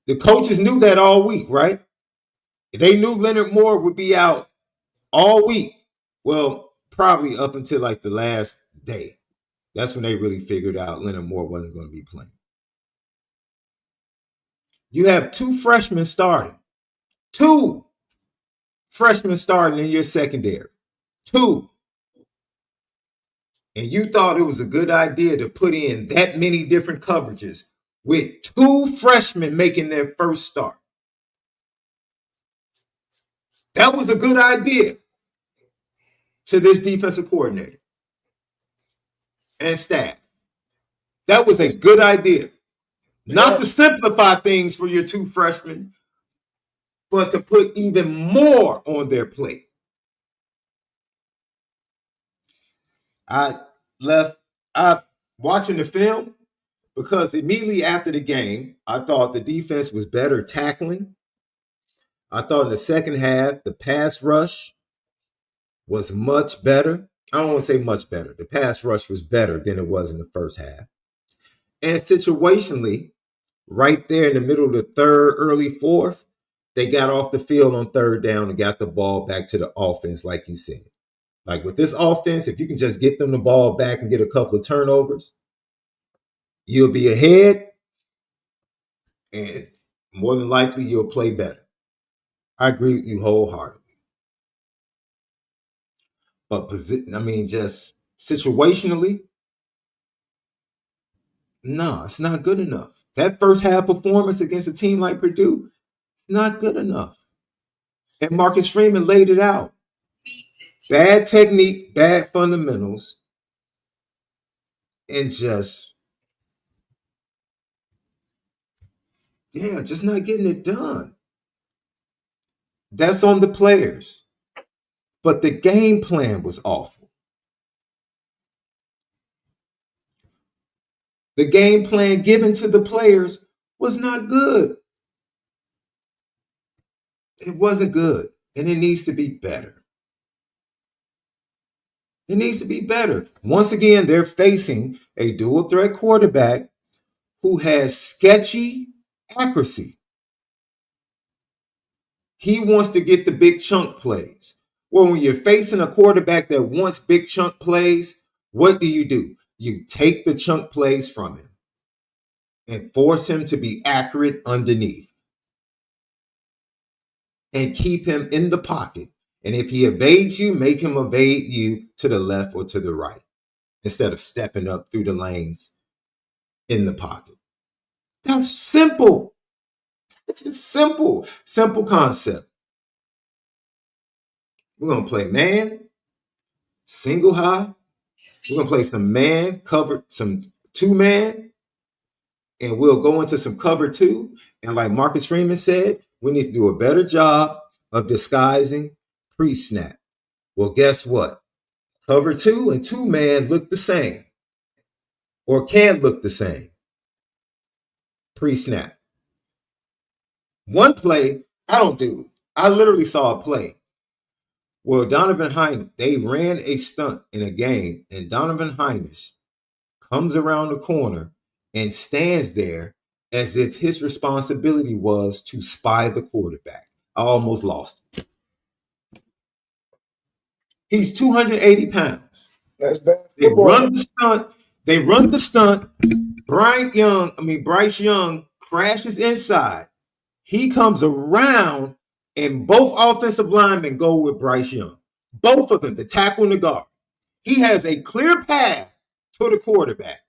The coaches knew that all week, right? They knew Leonard Moore would be out all week. Well, probably up until like the last day. That's when they really figured out Leonard Moore wasn't going to be playing. You have 2 freshmen starting. 2 freshmen starting in your secondary. 2. And you thought it was a good idea to put in that many different coverages with 2 freshmen making their first start. That was a good idea to this defensive coordinator and staff. That was a good idea. Not to simplify things for your 2 freshmen, but to put even more on their plate. I watching the film because immediately after the game, I thought the defense was better tackling. I thought in the second half, the pass rush was much better. I don't want to say much better. The pass rush was better than it was in the first half. And situationally, right there in the middle of the third, early fourth, they got off the field on third down and got the ball back to the offense, like you said. Like with this offense, if you can just get them the ball back and get a couple of turnovers, you'll be ahead, and more than likely you'll play better. I agree with you wholeheartedly. But just situationally, No, it's not good enough. That first half performance against a team like Purdue, not good enough. And Marcus Freeman laid it out. Bad technique, bad fundamentals, and just not getting it done. That's on the players. But the game plan was awful. The game plan given to the players was not good. It wasn't good, and it needs to be better. It needs to be better. Once again, they're facing a dual threat quarterback who has sketchy accuracy. He wants to get the big chunk plays. Well, when you're facing a quarterback that wants big chunk plays, what do? You take the chunk plays from him and force him to be accurate underneath and keep him in the pocket. And if he evades you, make him evade you to the left or to the right instead of stepping up through the lanes in the pocket. That's simple. It's simple concept. We're going to play man, single high. We're going to play some man, cover, some two-man, and we'll go into some cover two. And like Marcus Freeman said, we need to do a better job of disguising pre-snap. Well, guess what? Cover two and two-man look the same or can look the same pre-snap. One play, I literally saw a play. Well, Donovan Hines, they ran a stunt in a game, and Donovan Hines comes around the corner and stands there as if his responsibility was to spy the quarterback. I almost lost it. He's 280 pounds. That's bad. They run the stunt. Bryce Young crashes inside. He comes around, and both offensive linemen go with Bryce Young. Both of them, the tackle and the guard. He has a clear path to the quarterback,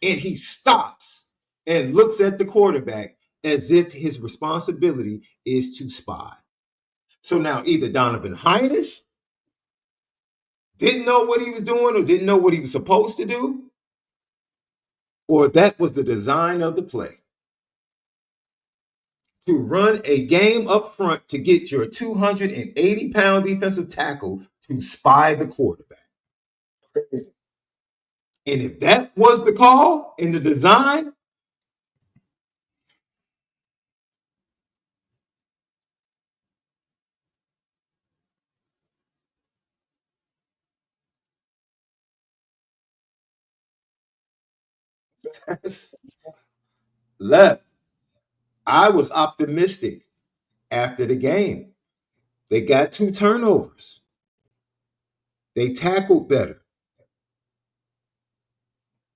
and he stops and looks at the quarterback as if his responsibility is to spy. So now either Donovan Hines didn't know what he was doing or didn't know what he was supposed to do, or that was the design of the play. To run a game up front to get your 280-pound defensive tackle to spy the quarterback. And if that was the call in the design, left. I was optimistic after the game. They got 2 turnovers. They tackled better.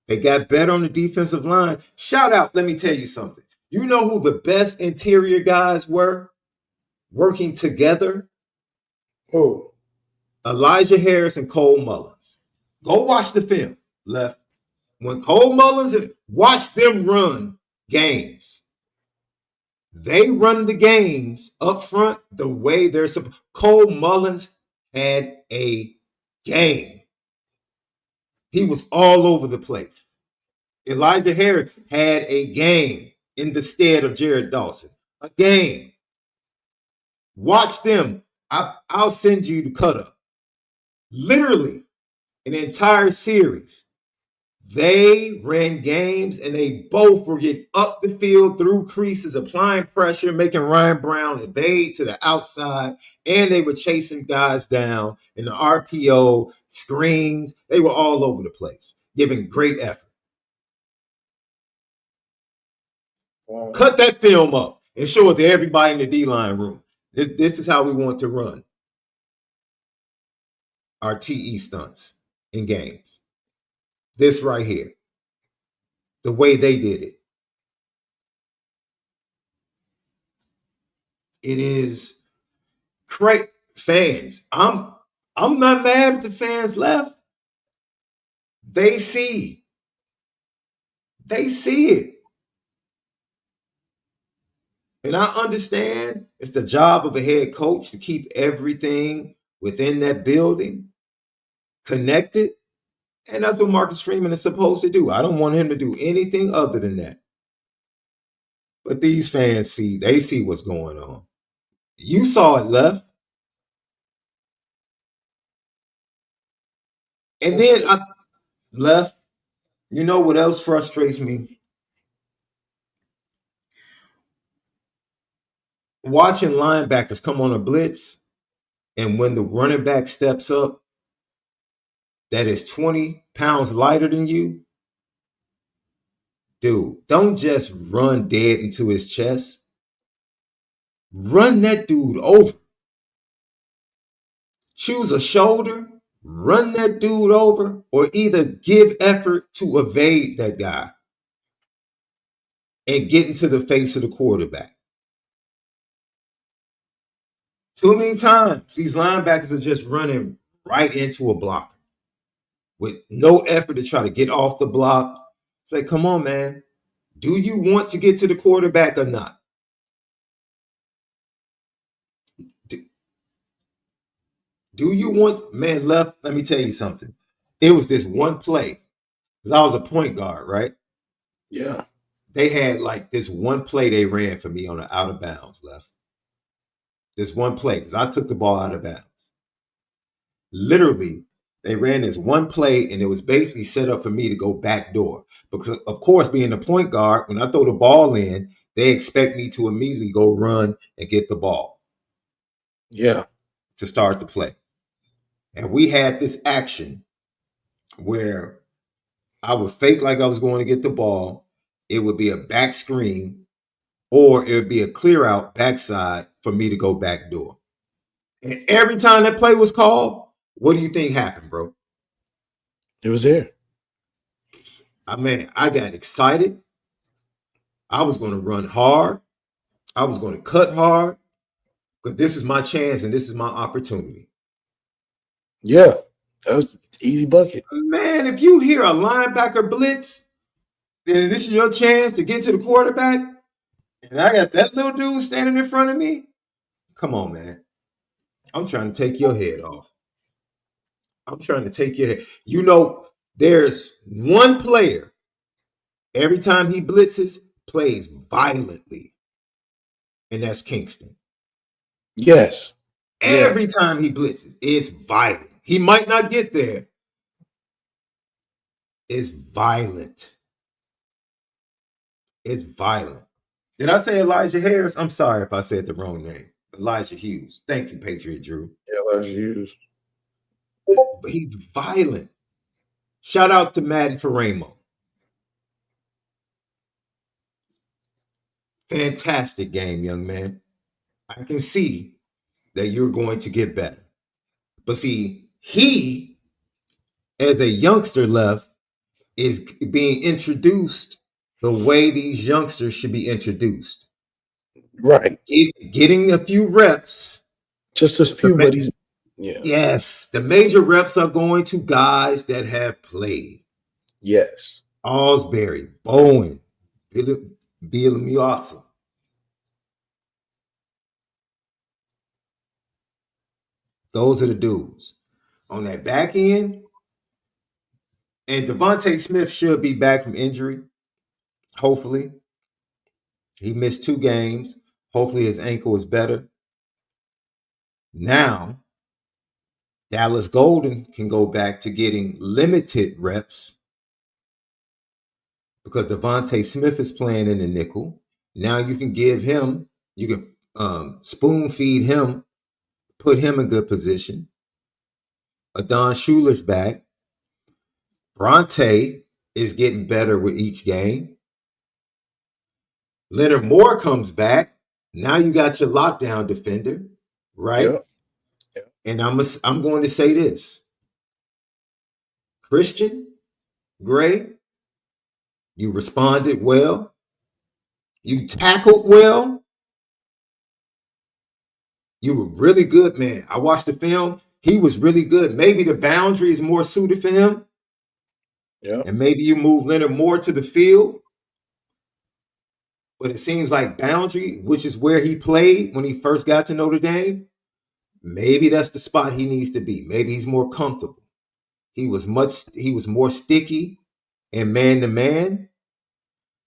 They got better on the defensive line. Shout out, let me tell you something. You know who the best interior guys were working together? Who? Elijah Harris and Cole Mullins. Go watch the film, left. When Cole Mullins, watch them run games. They run the games up front the way they're supposed. Cole Mullins had a game. He was all over the place. Elijah Harris had a game in the stead of Jared Dawson. A game. Watch them. I'll send you the cut up. Literally, an entire series. They ran games, and they both were getting up the field through creases, applying pressure, making Ryan Brown evade to the outside, and they were chasing guys down in the RPO, screens. They were all over the place, giving great effort. Cut that film up and show it to everybody in the D-line room. This is how we want to run our TE stunts in games. This right here, the way they did it. It is great. Fans, I'm not mad at the fans left. They see They see it. And I understand it's the job of a head coach to keep everything within that building connected. And that's what Marcus Freeman is supposed to do. I don't want him to do anything other than that. But these fans see what's going on. You saw it, Left. And then Left, you know what else frustrates me? Watching linebackers come on a blitz, and when the running back steps up that is 20 pounds lighter than you, dude, don't just run dead into his chest. Run that dude over. Choose a shoulder, run that dude over, or either give effort to evade that guy and get into the face of the quarterback. Too many times, these linebackers are just running right into a blocker with no effort to try to get off the block. It's like, come on, man. Do you want to get to the quarterback or not? Do you want, man, Left? Let me tell you something. It was this one play, because I was a point guard, right? Yeah. They had like this one play they ran for me on an out of bounds, Left. This one play, because I took the ball out of bounds. Literally, they ran this one play, and it was basically set up for me to go back door. Because, of course, being the point guard, when I throw the ball in, they expect me to immediately go run and get the ball. Yeah. To start the play. And we had this action where I would fake like I was going to get the ball. It would be a back screen, or it would be a clear out backside for me to go back door. And every time that play was called, what do you think happened, bro? It was there. I got excited. I was going to run hard. I was going to cut hard, because this is my chance and this is my opportunity. Yeah, that was easy bucket. Man, if you hear a linebacker blitz, then this is your chance to get to the quarterback, and I got that little dude standing in front of me. Come on, man. I'm trying to take your head off. I'm trying to take your head. You know, there's one player, every time he blitzes, plays violently, and that's Kingston. Yes. Every time he blitzes, it's violent. He might not get there. It's violent. It's violent. Did I say Elijah Harris? I'm sorry if I said the wrong name. Elijah Hughes. Thank you, Patriot Drew. Yeah, Elijah Hughes. But he's violent. Shout out to Madden for Rainbow. Fantastic game, young man. I can see that you're going to get better. But see, he, as a youngster Left, is being introduced the way these youngsters should be introduced. Right. Getting a few reps. Just a few, but he's, yeah. Yes, the major reps are going to guys that have played. Yes. Alsbury, Bowen, Bielemiasa. Those are the dudes. On that back end, and Devontae Smith should be back from injury. Hopefully. He missed 2 games. Hopefully his ankle is better. Now, Dallas Golden can go back to getting limited reps because Devontae Smith is playing in the nickel. Now you can give him, you can spoon feed him, put him in good position. Adon Schuler's back. Bronte is getting better with each game. Leonard Moore comes back. Now you got your lockdown defender, right? Yep. Yep. And I'm going to say this. Christian Gray, you responded well. You tackled well. You were really good, man. I watched the film. He was really good. Maybe the boundary is more suited for him. Yeah. And maybe you move Leonard Moore to the field. But it seems like boundary, which is where he played when he first got to Notre Dame, maybe that's the spot he needs to be. Maybe he's more comfortable. He was more sticky and man to man.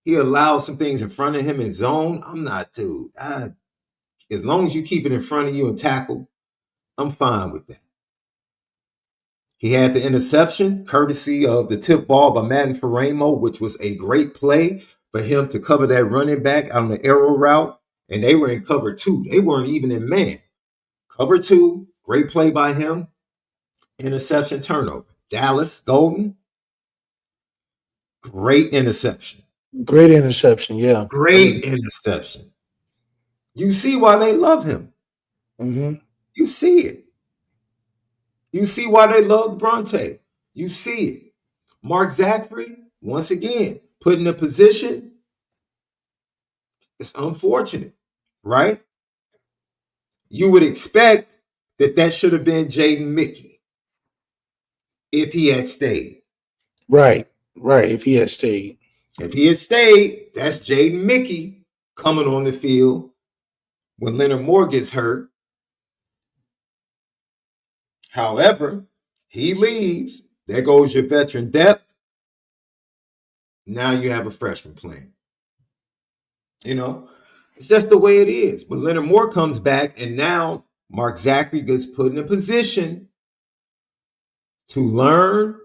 He allowed some things in front of him in zone. I'm not too. As long as you keep it in front of you and tackle, I'm fine with that. He had the interception, courtesy of the tip ball by Madden Faramo, which was a great play for him to cover that running back on the arrow route. And they were in cover 2. They weren't even in man. Cover 2, great play by him. Interception, turnover. Dallas Golden, great interception. Great interception. Yeah. Great interception. You see why they love him. Mm-hmm. You see it. You see why they love Bronte. You see it. Mark Zachary, once again, put in a position. It's unfortunate, right? You would expect that should have been Jaden Mickey if he had stayed. Right. If he had stayed. If he had stayed, that's Jaden Mickey coming on the field when Leonard Moore gets hurt. However, he leaves. There goes your veteran depth. Now you have a freshman playing. It's just the way it is. But Leonard Moore comes back, and now Mark Zachary gets put in a position to learn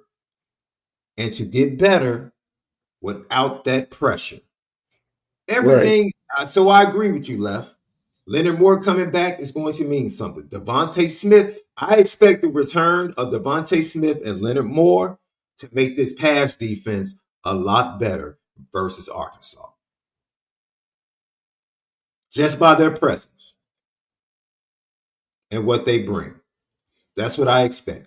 and to get better without that pressure. Everything. Right. So I agree with you, Left. Leonard Moore coming back is going to mean something. Devontae Smith, I expect the return of Devontae Smith and Leonard Moore to make this pass defense a lot better versus Arkansas. Just by their presence and what they bring. That's what I expect.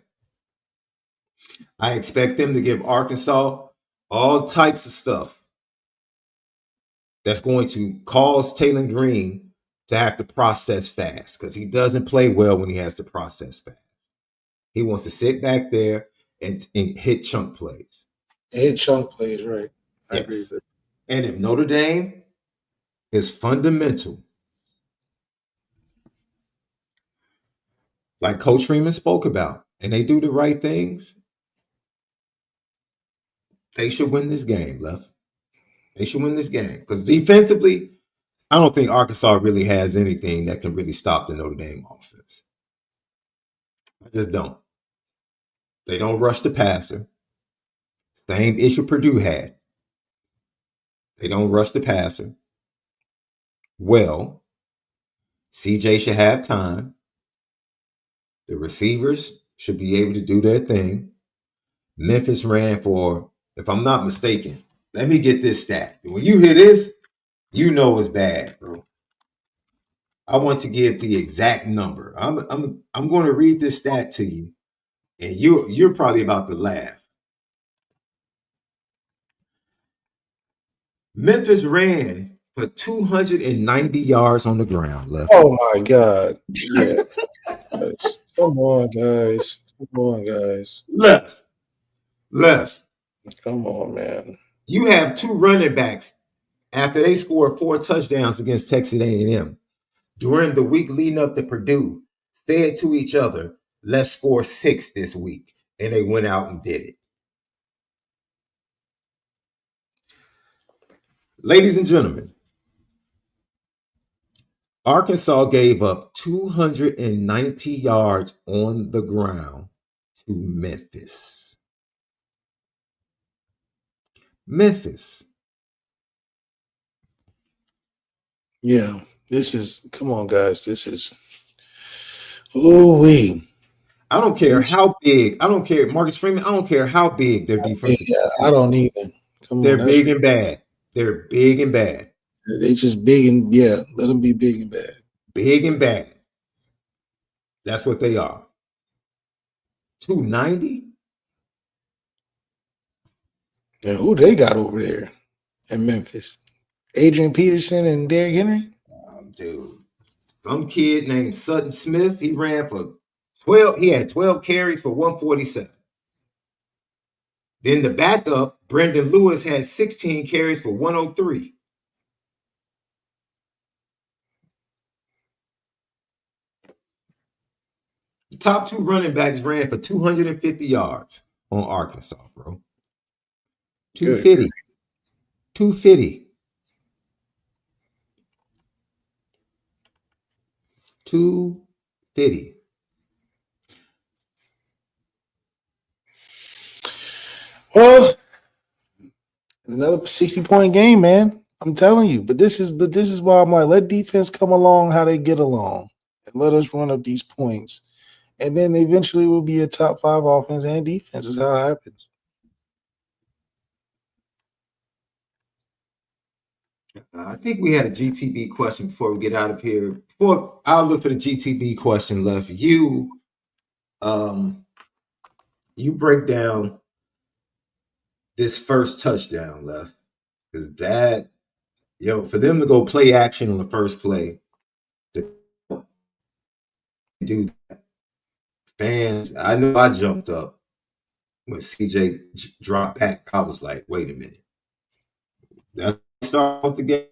I expect them to give Arkansas all types of stuff that's going to cause Taylor Green to have to process fast because he doesn't play well when he has to process fast. He wants to sit back there and hit chunk plays. Hit chunk plays, right. I agree with that. And if Notre Dame is fundamental, like Coach Freeman spoke about, and they do the right things, they should win this game, Left. They should win this game. Because defensively, I don't think Arkansas really has anything that can really stop the Notre Dame offense. I just don't. They don't rush the passer. Same issue Purdue had. They don't rush the passer. Well, CJ should have time. The receivers should be able to do their thing. Memphis ran for, if I'm not mistaken, let me get this stat. When you hear this, you know it's bad, bro. I want to give the exact number. I'm going to read this stat to you, and you're probably about to laugh. Memphis ran for 290 yards on the ground. Left. Oh my God! Yeah. Come on, guys. Left. Come on, man. You have 2 running backs after they scored 4 touchdowns against Texas A&M during the week leading up to Purdue, said to each other, let's score 6 this week. And they went out and did it. Ladies and gentlemen, Arkansas gave up 290 yards on the ground to Memphis. Yeah, come on, guys. This is, ooh-wee. I don't care how big. I don't care, Marcus Freeman. I don't care how big their defense is. Yeah, I don't either. They're big and bad. They're big and bad. They just big and, yeah, let them be big and bad. Big and bad. That's what they are. 290? And who they got over there in Memphis? Adrian Peterson and Derrick Henry? Dude. Some kid named Sutton Smith, he ran for 12. He had 12 carries for 147. Then the backup, Brendan Lewis, had 16 carries for 103. The top two running backs ran for 250 yards on Arkansas, bro. 250. 250. 250. Well, another 60-point game, man. I'm telling you. But this is why I'm like, let defense come along how they get along. And let us run up these points. And then eventually we'll be a top 5 offense and defense. Is how it happens. I think we had a GTB question before we get out of here. Before I'll look for the GTB question left. You break down this first touchdown left. Because that, for them to go play action on the first play, to do that, fans, I know I jumped up when CJ dropped back. I was like, wait a minute. That's start off the game.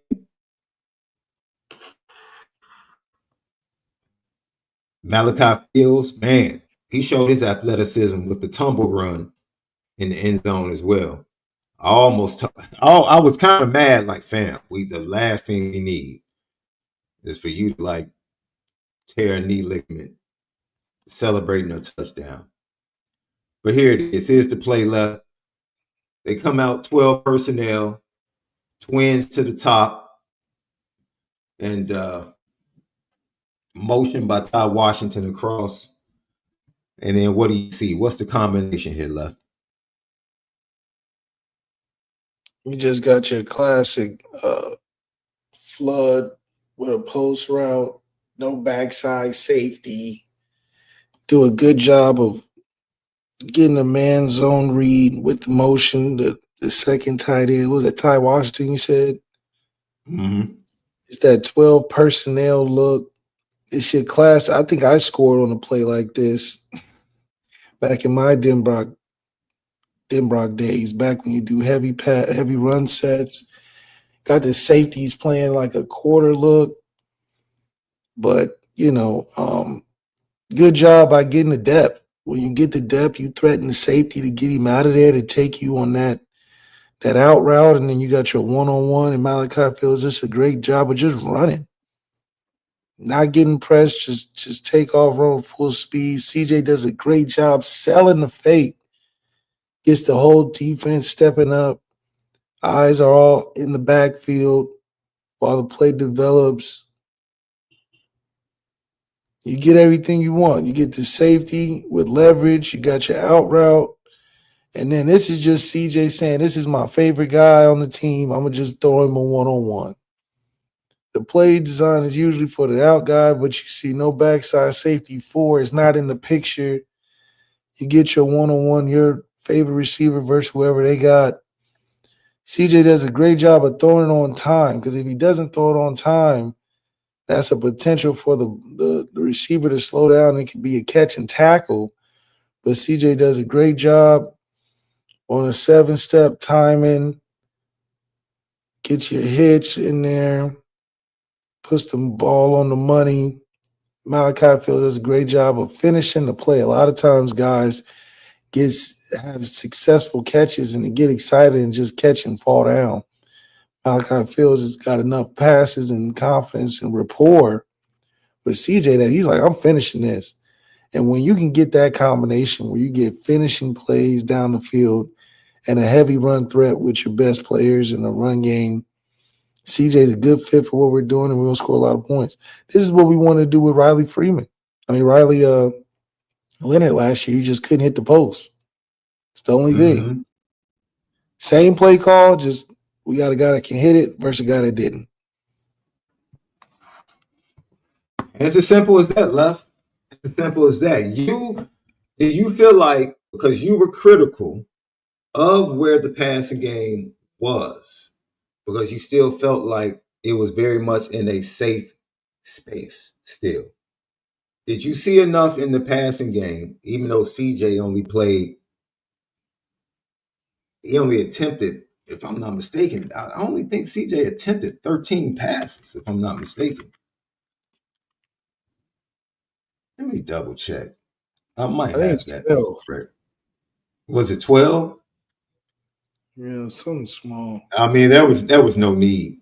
Malachi Fields, man, he showed his athleticism with the tumble run in the end zone as well. I was kind of mad, like, fam, the last thing we need is for you to like tear a knee ligament celebrating a touchdown. But here it is. Here's the play left. They come out 12 personnel, twins to the top, and motion by Ty Washington across. And then what do you see? What's the combination here left? You just got your classic flood with a post route, no backside safety. Do a good job of getting a man zone read with motion. The second tight end, was it Ty Washington you said? Mm-hmm. It's that 12 personnel look. It's your class. I think I scored on a play like this back in my Denbrock days, back when you do heavy run sets. Got the safeties playing like a quarter look. But, good job by getting the depth. When you get the depth, you threaten the safety to get him out of there to take you on that out route, and then you got your one-on-one, and Malachi Fields just a great job of just running. Not getting pressed, just take off, run full speed. CJ does a great job selling the fake. Gets the whole defense stepping up. Eyes are all in the backfield while the play develops. You get everything you want. You get the safety with leverage. You got your out route. And then this is just CJ saying, this is my favorite guy on the team. I'm going to just throw him a one-on-one. The play design is usually for the out guy, but you see no backside safety for. It's not in the picture. You get your one-on-one, your favorite receiver versus whoever they got. CJ does a great job of throwing it on time, because if he doesn't throw it on time, that's a potential for the receiver to slow down. It could be a catch and tackle. But CJ does a great job on a 7-step timing. Gets your hitch in there. Puts the ball on the money. Malachi Fields does a great job of finishing the play. A lot of times guys have successful catches and they get excited and just catch and fall down. Malachi Fields has got enough passes and confidence and rapport with CJ that he's like, I'm finishing this. And when you can get that combination where you get finishing plays down the field and a heavy run threat with your best players in the run game, CJ's a good fit for what we're doing, and we're going to score a lot of points. This is what we want to do with Riley Freeman. Riley Leonard last year, he just couldn't hit the post. It's the only thing. Same play call, just we got a guy that can hit it versus a guy that didn't. It's as simple as that, Left. As simple as that. You feel like, because you were critical of where the passing game was, because you still felt like it was very much in a safe space still. Did you see enough in the passing game, even though CJ only played he only attempted, if I'm not mistaken, I only think CJ attempted 13 passes, if I'm not mistaken. Let me double check. I might I think have it's that 12. correct. Was it 12? Yeah, something small. I mean, there was no need.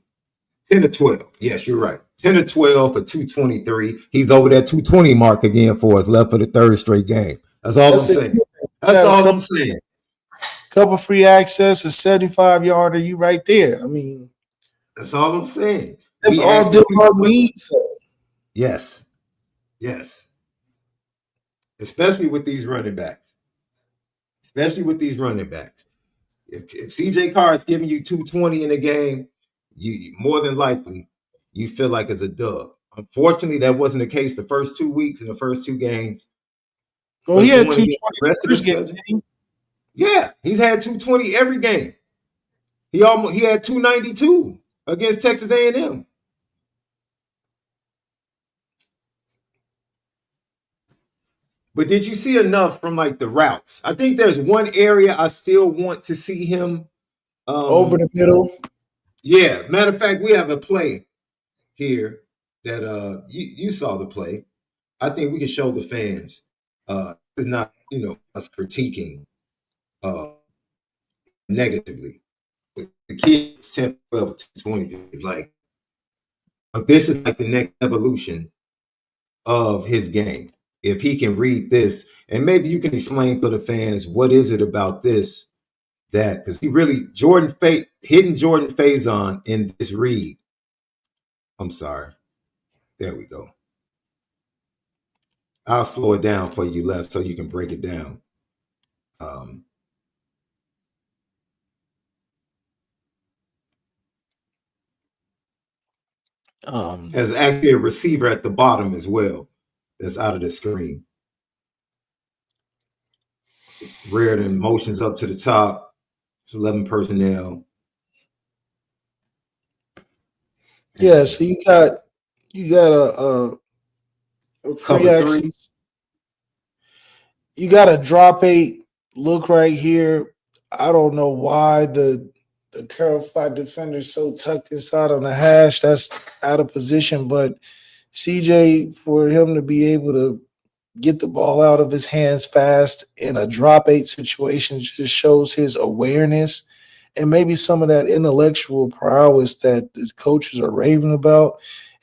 10 to 12. Yes, you're right. 10 to 12 for 223. He's over that 220 mark again for us, left for the third straight game. That's all I'm saying. That's all I'm saying. Couple free access, a 75-yarder, you right there. I mean, that's all I'm saying. That's We all Dilmar needs. Yes. Yes. Especially with these running backs. If CJ Carr is giving you 220 in a game, you more than likely you feel like it's a dub. Unfortunately, that wasn't the case the first 2 weeks and the first two games. Oh, he had 220 rest of the schedule. Yeah, he's had 220 every game. He had 292 against Texas A&M. But did you see enough from like the routes? I think there's one area I still want to see him over the middle. Yeah, matter of fact, we have a play here that you saw the play. I think we can show the fans not us critiquing negatively. The kid 10, 12, 20 is like, but this is like the next evolution of his game. If he can read this, and maybe you can explain to the fans what is it about this that, because he really hitting Jordan Faison in this read. I'm sorry. There we go. I'll slow it down for you, Left, so you can break it down. There's actually a receiver at the bottom as well that's out of the screen. Reardon motions up to the top. It's 11 personnel. Yeah, so you got a free access. You got a drop 8 look right here. I don't know why the curl flat defender is so tucked inside on the hash. That's out of position. But CJ, for him to be able to get the ball out of his hands fast in a drop 8 situation just shows his awareness and maybe some of that intellectual prowess that the coaches are raving about.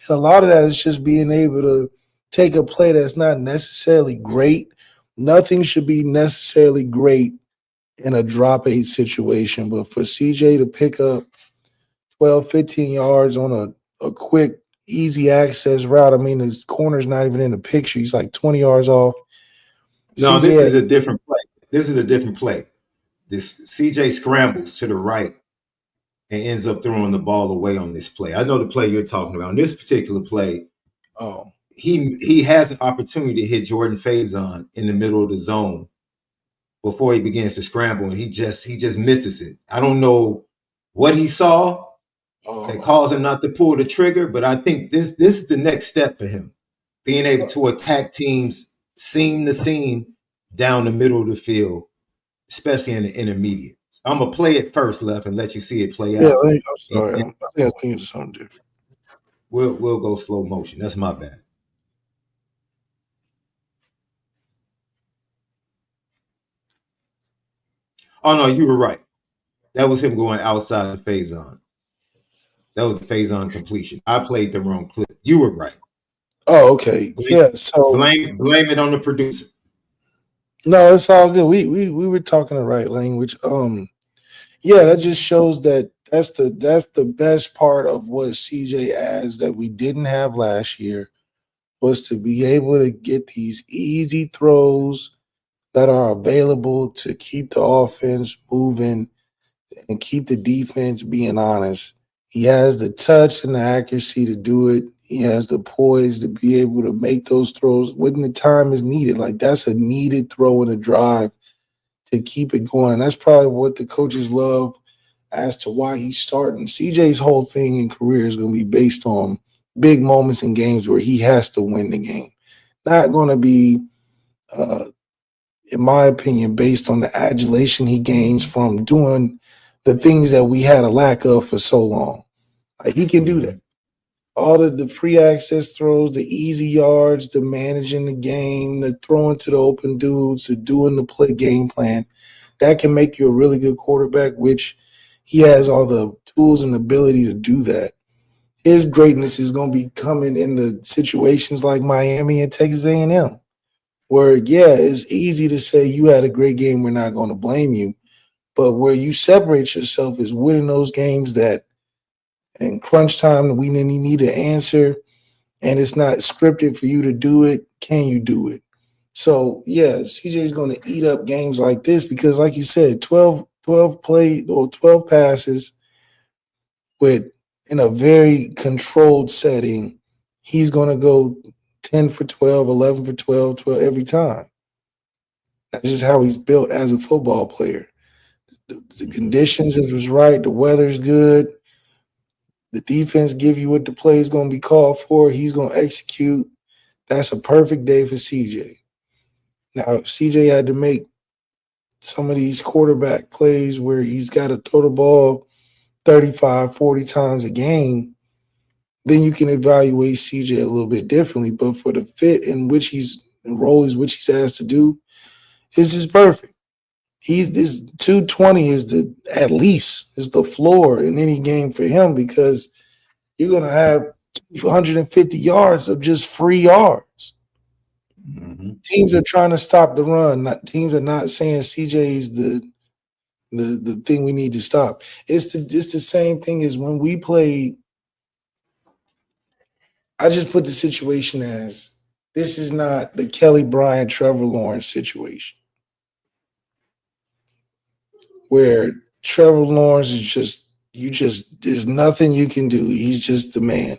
And a lot of that is just being able to take a play that's not necessarily great. Nothing should be necessarily great in a drop 8 situation. But for CJ to pick up 12, 15 yards on a quick, easy access route, I mean, his corner's not even in the picture. He's like 20 yards off. No, this is a different play. This CJ scrambles to the right and ends up throwing the ball away on this play. I know the play you're talking about. In this particular play, he has an opportunity to hit Jordan Faison in the middle of the zone before he begins to scramble, and he just misses it. I don't know what he saw that caused him not to pull the trigger, but I think this is the next step for him, being able to attack teams seam to seam down the middle of the field, especially in the intermediate. I'm gonna play it first, Left, and let you see it play out. Yeah, I'm sorry. I think it's something different. We'll go slow motion. That's my bad. Oh no, you were right. That was him going outside the Faison. That was the Faison completion. I played the wrong clip. You were right. Oh, okay. Yeah. So blame it on the producer. No, it's all good. We were talking the right language. Yeah, that just shows that that's the best part of what CJ adds that we didn't have last year, was to be able to get these easy throws that are available to keep the offense moving and keep the defense being honest. He has the touch and the accuracy to do it. He has the poise to be able to make those throws when the time is needed. Like, that's a needed throw in a drive to keep it going. And that's probably what the coaches love as to why he's starting. CJ's whole thing in career is going to be based on big moments in games where he has to win the game. Not going to be in my opinion, based on the adulation he gains from doing the things that we had a lack of for so long. Like, he can do that. All of the free access throws, the easy yards, the managing the game, the throwing to the open dudes, the doing the play game plan, that can make you a really good quarterback, which he has all the tools and ability to do that. His greatness is going to be coming in the situations like Miami and Texas A&M, where, yeah, it's easy to say you had a great game, we're not going to blame you. But where you separate yourself is winning those games that in crunch time we need to answer, and it's not scripted for you to do it. Can you do it? So, yeah, CJ is going to eat up games like this because, like you said, 12 play or 12 passes in a very controlled setting, he's going to go 10 for 12, 11 for 12, 12 every time. That's just how he's built as a football player. The conditions, if it's right, the weather's good, the defense give you what the play is going to be called for, he's going to execute. That's a perfect day for CJ. Now, if CJ had to make some of these quarterback plays where he's got to throw the ball 35, 40 times a game, then you can evaluate CJ a little bit differently. But for the fit in which he's asked to do, this is perfect. This 220 is the floor in any game for him because you're going to have 250 yards of just free yards. Mm-hmm. Teams are trying to stop the run. Teams are not saying CJ is the thing we need to stop. It's the same thing as when we played. I just put the situation as this is not the Kelly Bryant, Trevor Lawrence situation where Trevor Lawrence is there's nothing you can do. He's just the man.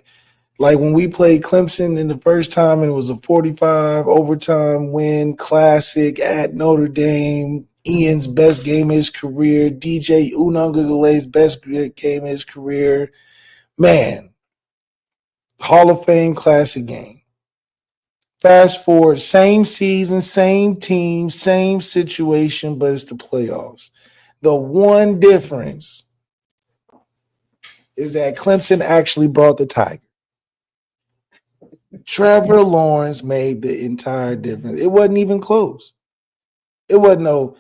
Like when we played Clemson in the first time and it was a 45 overtime win, classic at Notre Dame, Ian's best game of his career, DJ Unangale's best game of his career. Man, Hall of Fame classic game. Fast forward, same season, same team, same situation, but it's the playoffs. The one difference is that Clemson actually brought the Tiger. Trevor Lawrence made the entire difference. It wasn't even close. It wasn't no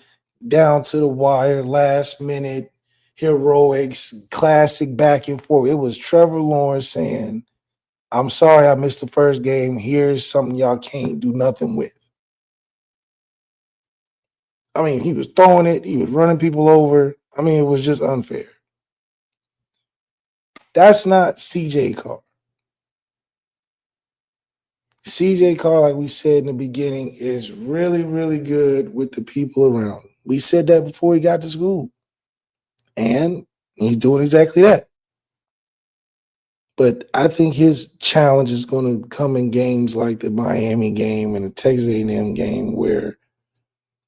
down to the wire, last minute heroics, classic back and forth. It was Trevor Lawrence saying, I'm sorry I missed the first game. Here's something y'all can't do nothing with. I mean, he was throwing it. He was running people over. I mean, it was just unfair. That's not CJ Carr. CJ Carr, like we said in the beginning, is really, really good with the people around him. We said that before he got to school. And he's doing exactly that. But I think his challenge is going to come in games like the Miami game and the Texas A&M game where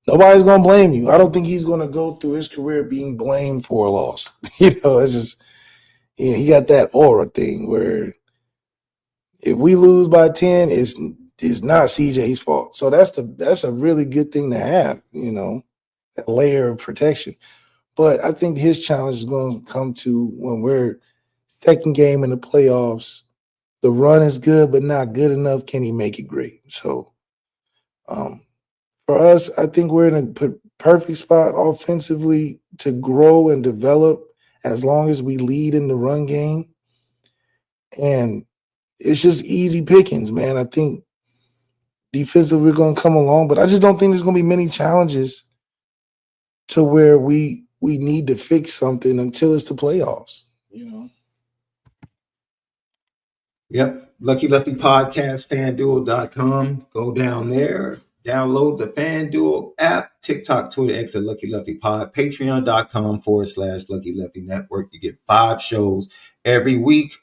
nobody's going to blame you. I don't think he's going to go through his career being blamed for a loss. It's just, he got that aura thing where if we lose by 10, it's not CJ's fault. So that's a really good thing to have, that layer of protection. But I think his challenge is going to come to when we're second game in the playoffs. The run is good, but not good enough. Can he make it great? So for us, I think we're in a perfect spot offensively to grow and develop as long as we lead in the run game. And it's just easy pickings, man. I think defensively we're going to come along, but I just don't think there's going to be many challenges to where we need to fix something until it's the playoffs, Yep. Lucky Lefty Podcast, FanDuel.com. Go down there. Download the FanDuel app, TikTok, Twitter, X at Lucky Lefty Pod, Patreon.com/Lucky Lefty Network. You get 5 shows every week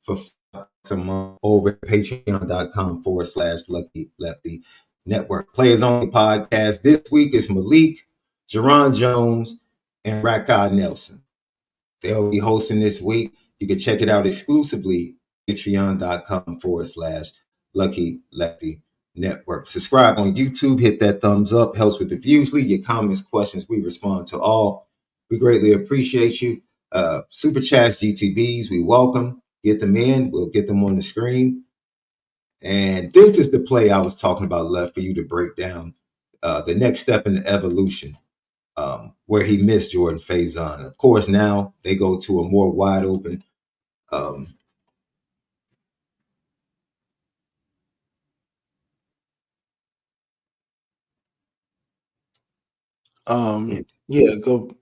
for a month over Patreon.com/Lucky Lefty Network. Players Only Podcast. This week is MALIK, Jerron Jones, and Rakai Nelson. They'll be hosting this week. You can check it out exclusively, Patreon.com/Lucky Lefty Network. Subscribe on YouTube. Hit that thumbs up. Helps with the views. Leave your comments, questions. We respond to all. We greatly appreciate you. Super chats, GTBs, we welcome. Get them in. We'll get them on the screen. And this is the play I was talking about left for you to break down. The next step in the evolution, where he missed Jordan Faison. Of course, now they go to a more wide open. Yeah, go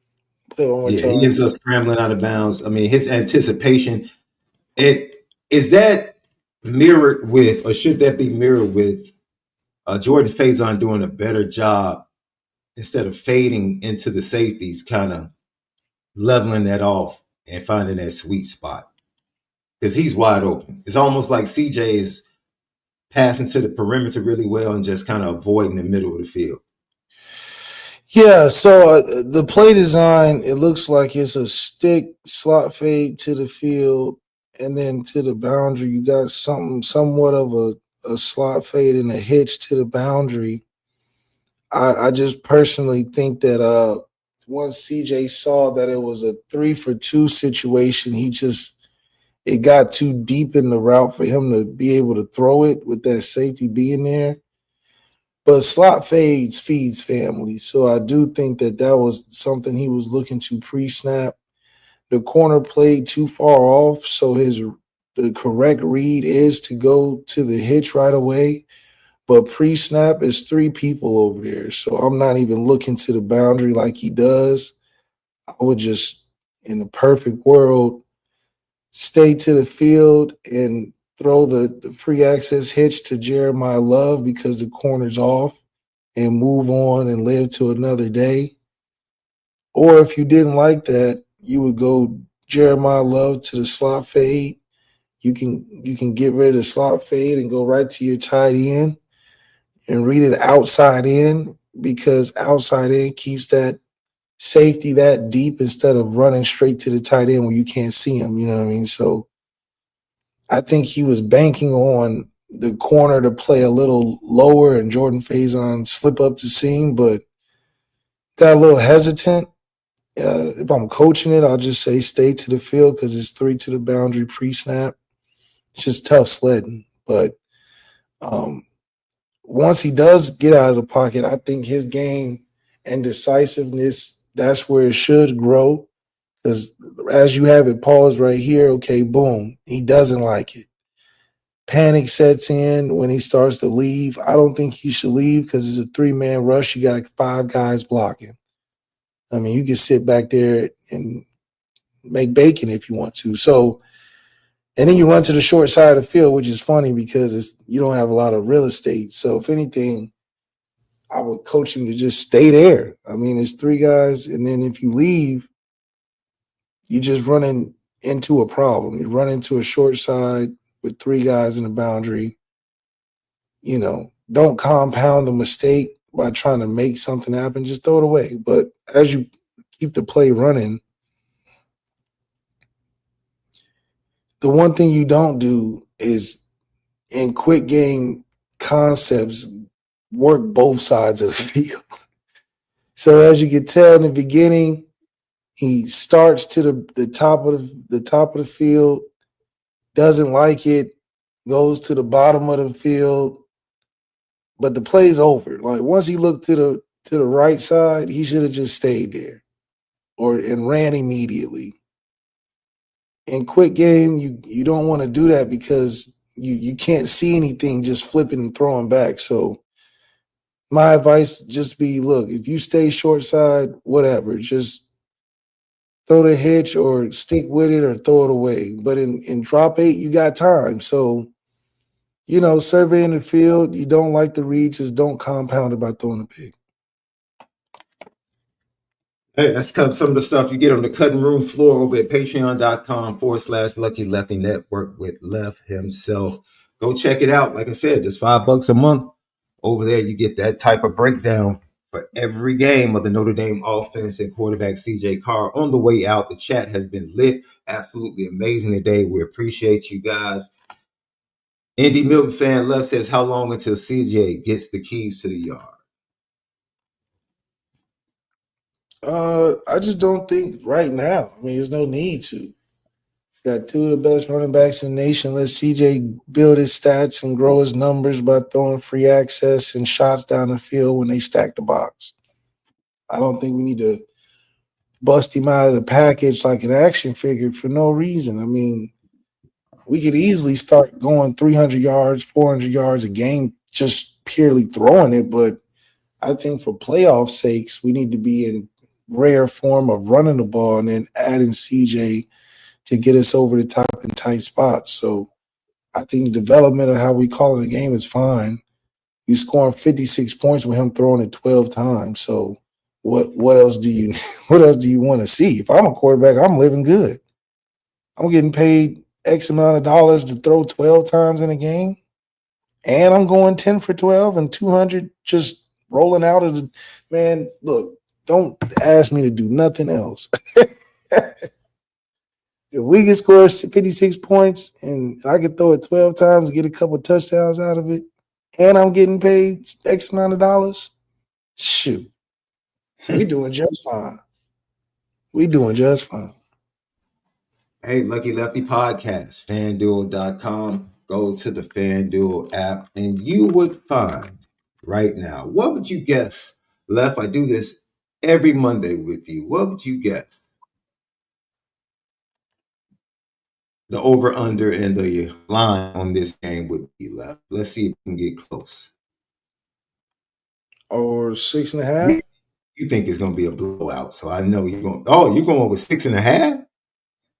play one more time. He ends up scrambling out of bounds. I mean, his anticipation. Is that mirrored with, or should that be mirrored with Jordan Faison doing a better job instead of fading into the safeties, kind of leveling that off and finding that sweet spot? Because he's wide open. It's almost like CJ is passing to the perimeter really well and just kind of avoiding the middle of the field. Yeah, so the play design, it looks like it's a stick slot fade to the field, and then to the boundary, you got somewhat of a slot fade and a hitch to the boundary. I just personally think that once CJ saw that it was a 3-for-2 situation, it got too deep in the route for him to be able to throw it with that safety being there. But slot feeds family. So I do think that was something he was looking to pre-snap. The corner played too far off, so the correct read is to go to the hitch right away. But pre-snap is 3 people over there. So I'm not even looking to the boundary like he does. I would just, in a perfect world, stay to the field and throw the free access hitch to Jeremiah Love because the corner's off, and move on and live to another day. Or if you didn't like that, you would go Jeremiah Love to the slot fade. You can get rid of the slot fade and go right to your tight end and read it outside in, because outside in keeps that safety that deep instead of running straight to the tight end where you can't see him. You know what I mean? So I think he was banking on the corner to play a little lower and Jordan Faison slip up the seam, but got a little hesitant. If I'm coaching it, I'll just say stay to the field because it's 3 to the boundary pre-snap. It's just tough sledding. But once he does get out of the pocket, I think his game and decisiveness, that's where it should grow. Because as you have it paused right here, okay, boom, he doesn't like it. Panic sets in when he starts to leave. I don't think he should leave because it's a 3-man rush. You got 5 guys blocking. I mean, you can sit back there and make bacon if you want to. So, and then you run to the short side of the field, which is funny because you don't have a lot of real estate. So, if anything, I would coach him to just stay there. I mean, it's 3 guys, and then if you leave, you just running into a problem. You run into a short side with 3 guys in the boundary. You know, don't compound the mistake by trying to make something happen. Just throw it away. But as you keep the play running, the one thing you don't do is in quick game concepts work both sides of the field. So as you can tell in the beginning, he starts to the top of the field, doesn't like it, goes to the bottom of the field, but the play's over. Like once he looked to the right side, he should have just stayed there and ran immediately. In quick game, you don't want to do that because you can't see anything just flipping and throwing back. So my advice just be, look, if you stay short side, whatever, just throw the hitch or stick with it or throw it away. But in drop 8, you got time. So, you know, surveying the field, you don't like the read, just don't compound it by throwing a pick. Hey, that's some of the stuff you get on the cutting room floor over at patreon.com/Lucky Lefty Network with Left himself. Go check it out. Like I said, just $5 a month. Over there, you get that type of breakdown for every game of the Notre Dame offense and quarterback CJ Carr. On the way out, the chat has been lit. Absolutely amazing today. We appreciate you guys. Indy Milton fan left says, how long until CJ gets the keys to the yard? I just don't think right now. I mean, there's no need to. Got two of the best running backs in the nation. Let CJ build his stats and grow his numbers by throwing free access and shots down the field when they stack the box. I don't think we need to bust him out of the package like an action figure for no reason. I mean, we could easily start going 300 yards, 400 yards a game just purely throwing it. But I think for playoff sakes, we need to be in rare form of running the ball and then adding CJ to get us over the top in tight spots. So I think the development of how we call the game is fine. You scoring 56 points with him throwing it 12 times. So what else do you want to see? If I'm a quarterback, I'm living good. I'm getting paid X amount of dollars to throw 12 times in a game, and I'm going 10 for 12 and 200 just rolling out of the – man, look, don't ask me to do nothing else. If we can score 56 points and I can throw it 12 times and get a couple touchdowns out of it, and I'm getting paid X amount of dollars, shoot, we doing just fine. We doing just fine. Hey, Lucky Lefty Podcast, FanDuel.com. Go to the FanDuel app, and you would find right now, what would you guess? Left, I do this every Monday with you. What would you guess? The over-under and the line on this game would be left. Let's see if we can get close. Or 6.5? You think it's going to be a blowout, so I know you're going. Oh, you're going with 6.5?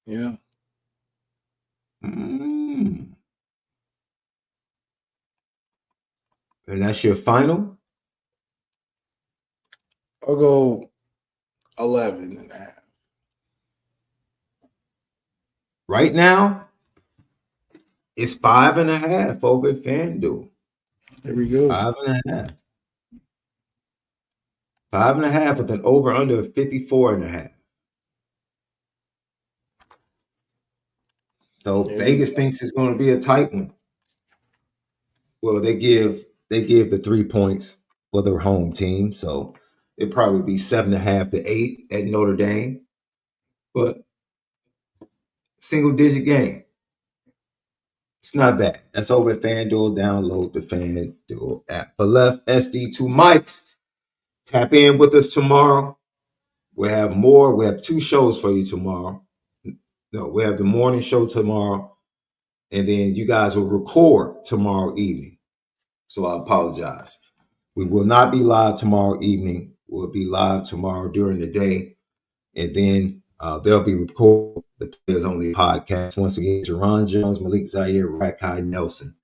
Yeah. And that's your final? I'll go 11.5. Right now, it's 5.5 over at FanDuel. There we go. 5.5. 5.5 with an over-under of 54.5. So Vegas thinks it's going to be a tight one. Well, they give the 3 points for their home team, so it'd probably be 7.5 to 8 at Notre Dame. But single-digit game. It's not bad. That's over at FanDuel. Download the FanDuel app. For left, SD2 mics. Tap in with us tomorrow. We have more. We have 2 shows for you tomorrow. No, we have the morning show tomorrow, and then you guys will record tomorrow evening. So I apologize. We will not be live tomorrow evening. We'll be live tomorrow during the day, and then they'll be recorded the Players Only podcast. Once again, Jerron Jones, MALIK, ZAIRE, Rakai Nelson.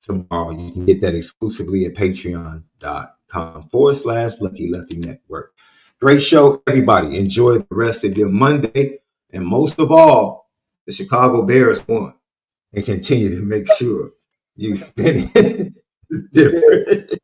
Tomorrow, you can get that exclusively at patreon.com/Lucky Lefty Network. Great show, everybody. Enjoy the rest of your Monday. And most of all, the Chicago Bears won and continue to make sure you spin it different.